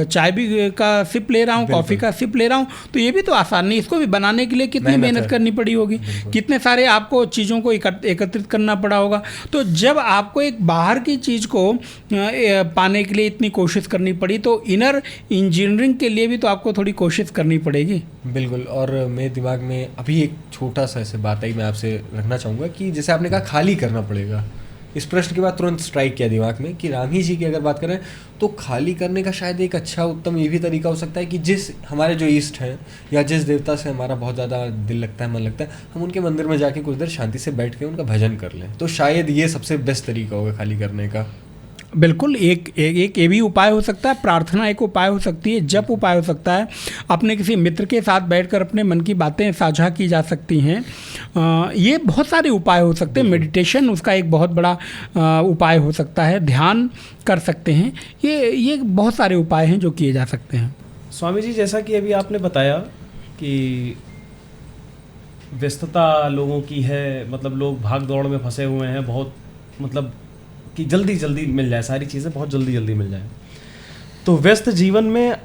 चाय भी का सिप ले रहा हूँ, कॉफ़ी का सिप ले रहा हूँ, तो ये भी तो आसान नहीं। इसको भी बनाने के लिए कितनी मेहनत करनी पड़ी होगी, कितने सारे आपको चीज़ों को एकत्रित करना पड़ा होगा। तो जब आपको एक बाहर की चीज़ को पाने के लिए इतनी कोशिश करनी पड़ी, तो इनर इंजीनियरिंग के लिए भी तो आपको थोड़ी कोशिश करनी पड़ेगी। बिल्कुल। और मेरे दिमाग में अभी एक छोटा सा ऐसे बात आई, मैं आपसे रखना चाहूँगा कि जैसे आपने कहा खाली करना पड़ेगा, इस प्रश्न के बाद तुरंत स्ट्राइक किया दिमाग में कि राम ही जी की अगर बात करें तो खाली करने का शायद एक अच्छा उत्तम ये भी तरीका हो सकता है कि जिस हमारे जो ईष्ट हैं या जिस देवता से हमारा बहुत ज़्यादा दिल लगता है, मन लगता है, हम उनके मंदिर में जाके कुछ देर शांति से बैठ के उनका भजन कर लें, तो शायद ये सबसे बेस्ट तरीका होगा खाली करने का। बिल्कुल। एक ये भी उपाय हो सकता है, प्रार्थना एक उपाय हो सकती है, जप उपाय हो सकता है, अपने किसी मित्र के साथ बैठकर अपने मन की बातें साझा की जा सकती हैं। ये बहुत सारे उपाय हो सकते हैं। मेडिटेशन उसका एक बहुत बड़ा उपाय हो सकता है, ध्यान कर सकते हैं। ये बहुत सारे उपाय हैं जो किए जा सकते हैं। स्वामी जी, जैसा कि अभी आपने बताया कि व्यस्तता लोगों की है, मतलब लोग भाग दौड़ में फंसे हुए हैं, बहुत मतलब कि जल्दी जल्दी मिल जाए, सारी चीज़ें बहुत जल्दी जल्दी मिल जाए। तो व्यस्त जीवन में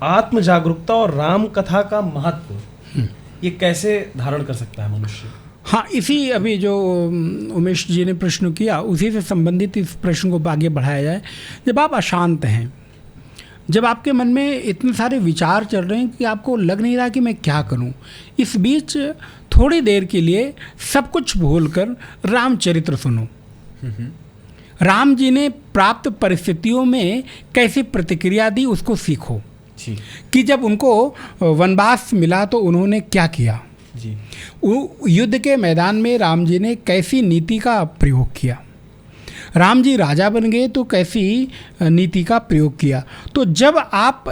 आत्म जागरूकता और राम कथा का महत्व ये कैसे धारण कर सकता है मनुष्य? हाँ, इसी अभी जो उमेश जी ने प्रश्न किया उसी से संबंधित इस प्रश्न को आगे बढ़ाया जाए। जब आप अशांत हैं, जब आपके मन में इतने सारे विचार चल रहे हैं कि आपको लग नहीं रहा कि मैं क्या करूं, इस बीच थोड़ी देर के लिए सब कुछ भूलकर रामचरित्र सुनो। राम जी ने प्राप्त परिस्थितियों में कैसी प्रतिक्रिया दी उसको सीखो जी। कि जब उनको वनवास मिला तो उन्होंने क्या किया जी। युद्ध के मैदान में राम जी ने कैसी नीति का प्रयोग किया, राम जी राजा बन गए तो कैसी नीति का प्रयोग किया। तो जब आप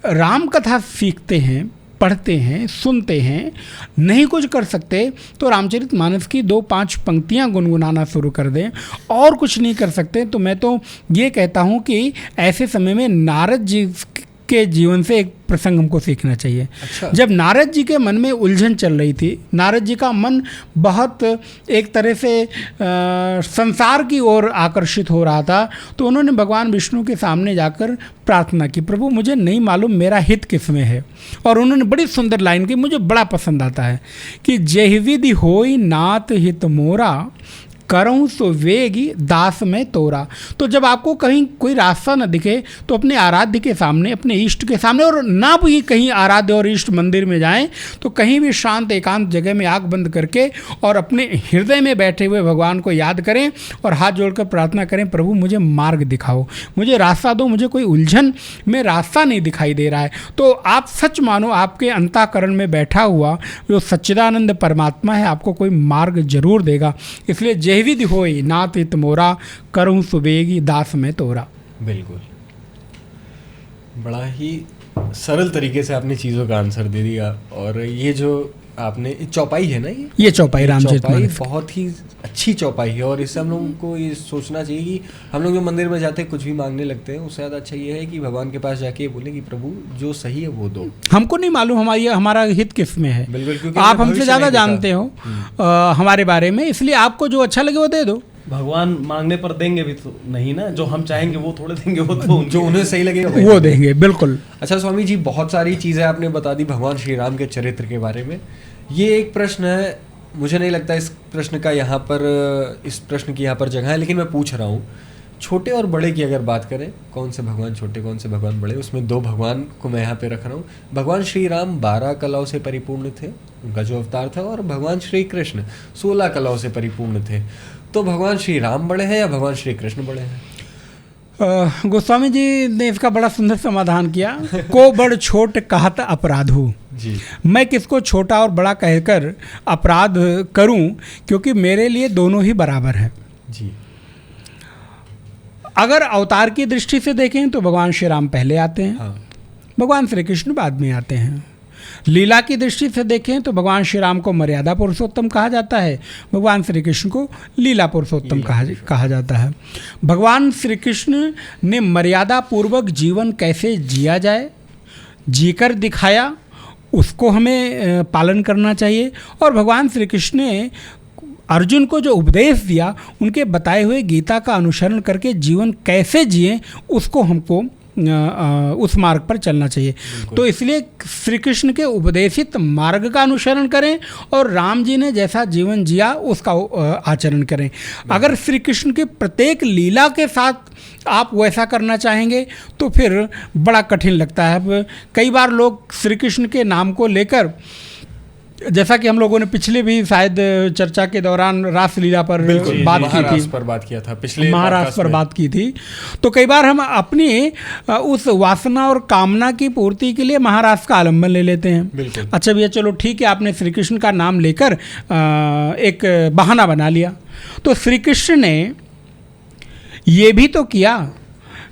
राम कथा सीखते हैं, पढ़ते हैं, सुनते हैं, नहीं कुछ कर सकते तो रामचरितमानस की 2-5 पंक्तियां गुनगुनाना शुरू कर दें, और कुछ नहीं कर सकते तो मैं तो ये कहता हूँ कि ऐसे समय में नारद जी के जीवन से एक प्रसंग हमको सीखना चाहिए। अच्छा। जब नारद जी के मन में उलझन चल रही थी, नारद जी का मन बहुत एक तरह से संसार की ओर आकर्षित हो रहा था, तो उन्होंने भगवान विष्णु के सामने जाकर प्रार्थना की, प्रभु मुझे नहीं मालूम मेरा हित किसमें है। और उन्होंने बड़ी सुंदर लाइन की, मुझे बड़ा पसंद आता है कि जेहि विधि होई नाथ हित मोरा, करऊँ सो वेगी दास में तोरा। तो जब आपको कहीं कोई रास्ता न दिखे तो अपने आराध्य के सामने, अपने इष्ट के सामने, और ना भी कहीं आराध्य और इष्ट मंदिर में जाएं तो कहीं भी शांत एकांत जगह में आंख बंद करके और अपने हृदय में बैठे हुए भगवान को याद करें और हाथ जोड़कर प्रार्थना करें, प्रभु मुझे मार्ग दिखाओ, मुझे रास्ता दो, मुझे कोई उलझन में रास्ता नहीं दिखाई दे रहा है। तो आप सच मानो आपके अंतःकरण में बैठा हुआ जो सच्चिदानंद परमात्मा है आपको कोई मार्ग जरूर देगा। इसलिए जय विधि होई नाथ हित मोरा, करऊँ सुबेगी दास में तोरा। बिल्कुल, बड़ा ही सरल तरीके से आपने चीज़ों का आंसर दे दिया। और ये जो आपने चौपाई है ना ये चौपाई रामचरित चौपाई मानस। बहुत ही अच्छी चौपाई है और इससे हम लोगों को ये सोचना चाहिए कि हम लोग जो मंदिर में जाते हैं कुछ भी मांगने लगते हैं, उससे ज़्यादा अच्छा ये है कि भगवान के पास जाके ये बोले कि प्रभु जो सही है वो दो। हमको नहीं मालूम हमारा हित किस में है, बिल्कुल, क्योंकि आप हमें हमसे भविष्य ज़्यादा नहीं पता। जानते हो हमारे बारे में, इसलिए आपको जो अच्छा लगे वो दे दो। भगवान मांगने पर देंगे भी तो नहीं ना, जो हम चाहेंगे वो थोड़े देंगे, वो तो जो उन्हें सही लगेगा वो देंगे, बिल्कुल। अच्छा स्वामी जी, बहुत सारी चीज़ें आपने बता दी भगवान श्री राम के चरित्र के बारे में। ये एक प्रश्न है, मुझे नहीं लगता इस प्रश्न की यहाँ पर जगह है, लेकिन मैं पूछ रहा हूँ, छोटे और बड़े की अगर बात करें, कौन से भगवान छोटे कौन से भगवान बड़े, उसमें दो भगवान को मैं यहाँ पे रख रहा हूँ। भगवान श्री राम 12 कलाओं से परिपूर्ण थे, उनका जो अवतार था, और भगवान श्री कृष्ण 16 कलाओं से परिपूर्ण थे। तो भगवान श्री राम बड़े हैं या भगवान श्री कृष्ण बड़े हैं? गोस्वामी जी ने इसका बड़ा सुंदर समाधान किया। को बड़ छोट कहत अपराधु, जी, मैं किसको छोटा और बड़ा कहकर अपराध करूं, क्योंकि मेरे लिए दोनों ही बराबर हैं। जी, अगर अवतार की दृष्टि से देखें तो भगवान श्री राम पहले आते हैं, हाँ, भगवान श्री कृष्ण बाद में आते हैं। लीला की दृष्टि से देखें तो भगवान श्री राम को मर्यादा पुरुषोत्तम कहा जाता है, भगवान श्री कृष्ण को लीला पुरुषोत्तम कहा जाता है। भगवान श्री कृष्ण ने मर्यादा पूर्वक जीवन कैसे जिया जाए, जीकर दिखाया, उसको हमें पालन करना चाहिए। और भगवान श्री कृष्ण ने अर्जुन को जो उपदेश दिया, उनके बताए हुए गीता का अनुसरण करके जीवन कैसे जिए, उसको हमको उस मार्ग पर चलना चाहिए। तो इसलिए श्री कृष्ण के उपदेशित मार्ग का अनुसरण करें और राम जी ने जैसा जीवन जिया उसका आचरण करें। अगर श्री कृष्ण के प्रत्येक लीला के साथ आप वैसा करना चाहेंगे तो फिर बड़ा कठिन लगता है। कई बार लोग श्री कृष्ण के नाम को लेकर, जैसा कि हम लोगों ने पिछले भी शायद चर्चा के दौरान रासलीला पर बात की थी, पर बात किया था, पिछले महाराष्ट्र पर बात की थी, तो कई बार हम अपनी उस वासना और कामना की पूर्ति के लिए महाराष्ट्र का आलम्बन ले लेते हैं। बिल्कुल। अच्छा भैया चलो ठीक है, आपने श्री कृष्ण का नाम लेकर एक बहाना बना लिया। तो श्री कृष्ण ने ये भी तो किया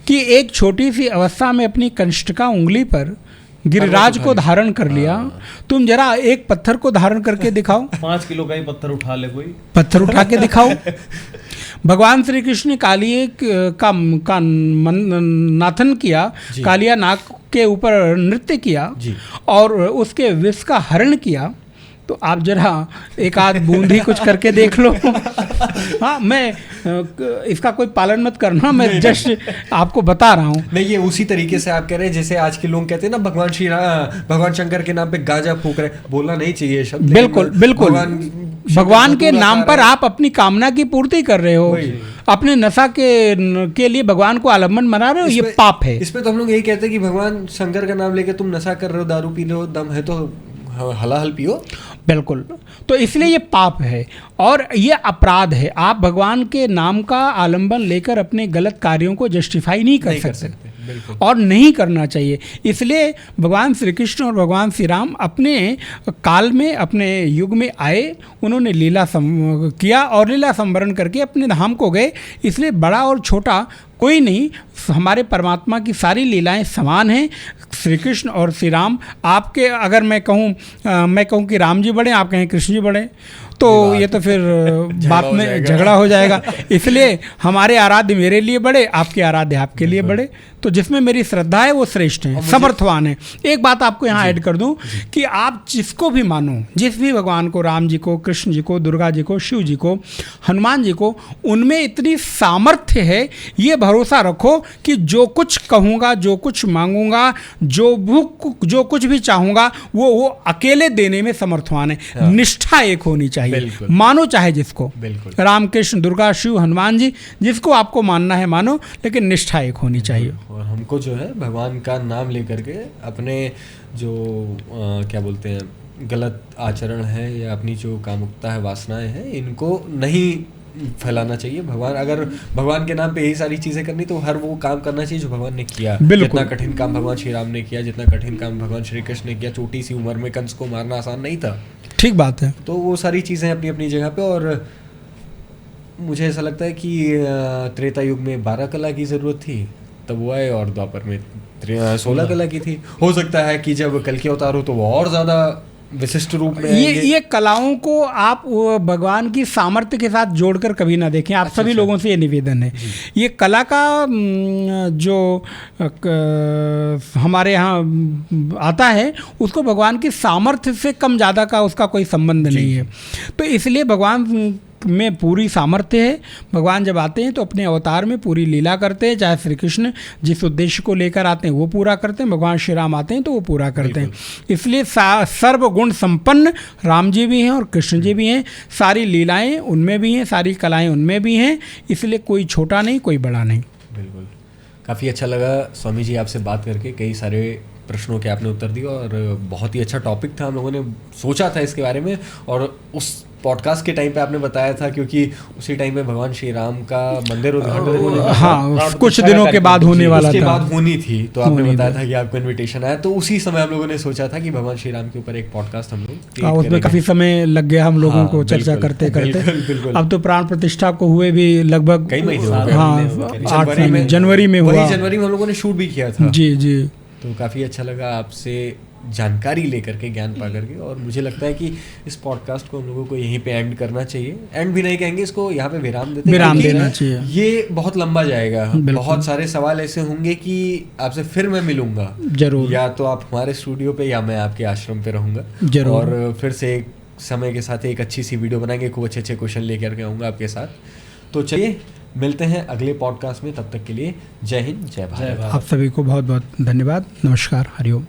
कि एक छोटी सी अवस्था में अपनी कंष्टका उंगली पर गिरिराज को धारण कर लिया। तुम जरा एक पत्थर को धारण करके दिखाओ, 5 किलो का ही पत्थर उठा ले कोई, पत्थर उठा के दिखाओ। भगवान श्री कृष्ण ने कालिए का नाथन किया, कालिया नाग के ऊपर नृत्य किया और उसके विष का हरण किया। तो आप जरा एक आध बूंद ही कुछ करके देख लो। हाँ, मैं इसका कोई पालन मत करना, मैं जस्ट आपको बता रहा हूँ। नहीं, ये उसी तरीके से आप कह रहे हैं जैसे आज के लोग कहते हैं ना, भगवान शंकर के नाम पे गांजा फूक रहे, बोलना नहीं चाहिए शब्द। बिल्कुल बिल्कुल, भगवान के नाम पर आप अपनी कामना की पूर्ति कर रहे हो, अपने नशा के लिए भगवान को आलम्बन बना रहे हो, ये पाप है। इस पे तो हम लोग यही कहते हैं कि भगवान शंकर का नाम लेके तुम नशा कर रहे हो, दारू पी रहे हो, दम है तो हलाहल पियो। बिल्कुल, तो इसलिए ये पाप है और ये अपराध है। आप भगवान के नाम का आलंबन लेकर अपने गलत कार्यों को जस्टिफाई नहीं कर सकते और नहीं करना चाहिए। इसलिए भगवान श्री कृष्ण और भगवान श्री राम अपने काल में, अपने युग में आए, उन्होंने लीला किया और लीला संवरण करके अपने धाम को गए। इसलिए बड़ा और छोटा कोई नहीं, हमारे परमात्मा की सारी लीलाएं समान हैं। श्री कृष्ण और श्री राम, आपके अगर मैं कहूँ कि राम जी बड़े, आप कहें कृष्ण जी बड़े, तो ये तो फिर बात में झगड़ा हो जाएगा। इसलिए हमारे आराध्य मेरे लिए बड़े, आपके आराध्य आपके लिए बड़े। तो जिसमें मेरी श्रद्धा है वो श्रेष्ठ है, समर्थवान है। एक बात आपको यहाँ ऐड कर दूं कि आप जिसको भी मानो, जिस भी भगवान को, राम जी को, कृष्ण जी को, दुर्गा जी को, शिव जी को, हनुमान जी को, उनमें इतनी सामर्थ्य है, ये भरोसा रखो कि जो कुछ कहूँगा, जो कुछ मांगूंगा, जो कुछ भी चाहूँगा वो अकेले देने में समर्थवान है। निष्ठा एक होनी चाहिए, मानो चाहे जिसको, राम कृष्ण दुर्गा शिव हनुमान जी, जिसको आपको मानना है मानो, लेकिन निष्ठा एक होनी चाहिए। और हमको जो है भगवान का नाम लेकर के अपने जो क्या बोलते हैं गलत आचरण है या अपनी जो कामुकता है, वासनाएं हैं, इनको नहीं फैलाना चाहिए। अगर भगवान के नाम पे यही सारी चीज़ें करनी तो हर वो काम करना चाहिए जो भगवान ने किया। जितना कठिन काम भगवान श्री राम ने किया, जितना कठिन काम भगवान श्री कृष्ण ने किया, छोटी सी उम्र में कंस को मारना आसान नहीं था। ठीक बात है। तो वो सारी चीज़ें अपनी अपनी जगह पे। और मुझे ऐसा लगता है कि त्रेता युग में 12 कला की ज़रूरत थी, तब वो आए, और द्वापर में 16 कला की थी। हो सकता है कि जब कल के अवतार हो तो वो और ज़्यादा विशिष्ट रूप में ये कलाओं को आप भगवान की सामर्थ्य के साथ जोड़कर कभी ना देखें। आप सभी लोगों से ये निवेदन है, ये कला का जो हमारे यहाँ आता है उसको भगवान की सामर्थ्य से कम ज़्यादा का उसका कोई संबंध नहीं है। तो इसलिए भगवान में पूरी सामर्थ्य है। भगवान जब आते हैं तो अपने अवतार में पूरी लीला करते हैं, चाहे श्री कृष्ण जिस उद्देश्य को लेकर आते हैं वो पूरा करते हैं, भगवान श्री राम आते हैं तो वो पूरा करते हैं। इसलिए सर्वगुण संपन्न राम जी भी हैं और कृष्ण जी भी हैं, सारी लीलाएं उनमें भी हैं, सारी कलाएं उनमें भी हैं, इसलिए कोई छोटा नहीं कोई बड़ा नहीं। बिल्कुल, काफ़ी अच्छा लगा स्वामी जी आपसे बात करके, कई सारे प्रश्नों के आपने उत्तर दिया और बहुत ही अच्छा टॉपिक था। हम लोगों ने सोचा था इसके बारे में और उस पॉडकास्ट के टाइम पे आपने बताया था क्योंकि उसी टाइम में भगवान श्री राम का मंदिर उद्घाटन कुछ दिनों के बाद होने वाला था, उसके बाद होनी थी, तो आपने बताया था कि आपको इनविटेशन आया, तो उसी समय हम लोगों ने सोचा था कि भगवान श्री राम के ऊपर एक पॉडकास्ट हम लोग उसमें काफी समय लग गया हम लोगों को चर्चा करते करते। अब तो प्राण प्रतिष्ठा को हुए भी लगभग कई महीने, हाँ, जनवरी में हुआ, जनवरी में हम लोगों ने शूट भी किया था। जी जी, तो काफ़ी अच्छा लगा आपसे जानकारी लेकर के, ज्ञान पा करके, और मुझे लगता है कि इस पॉडकास्ट को हम लोगों को यहीं पे एंड करना चाहिए। एंड भी नहीं कहेंगे, इसको यहाँ पे विराम देना चाहिए। ये बहुत लंबा जाएगा, बहुत सारे सवाल ऐसे होंगे कि आपसे फिर मैं मिलूंगा जरूर, या तो आप हमारे स्टूडियो पे या मैं आपके आश्रम पे रहूँगा जरूर, और फिर से एक समय के साथ एक अच्छी सी वीडियो बनाएंगे, खूब अच्छे अच्छे क्वेश्चन लेकर के आऊँगा आपके साथ। तो चलिए मिलते हैं अगले पॉडकास्ट में, तब तक के लिए जय हिंद, जय भारत। आप सभी को बहुत बहुत धन्यवाद, नमस्कार, हरिओम।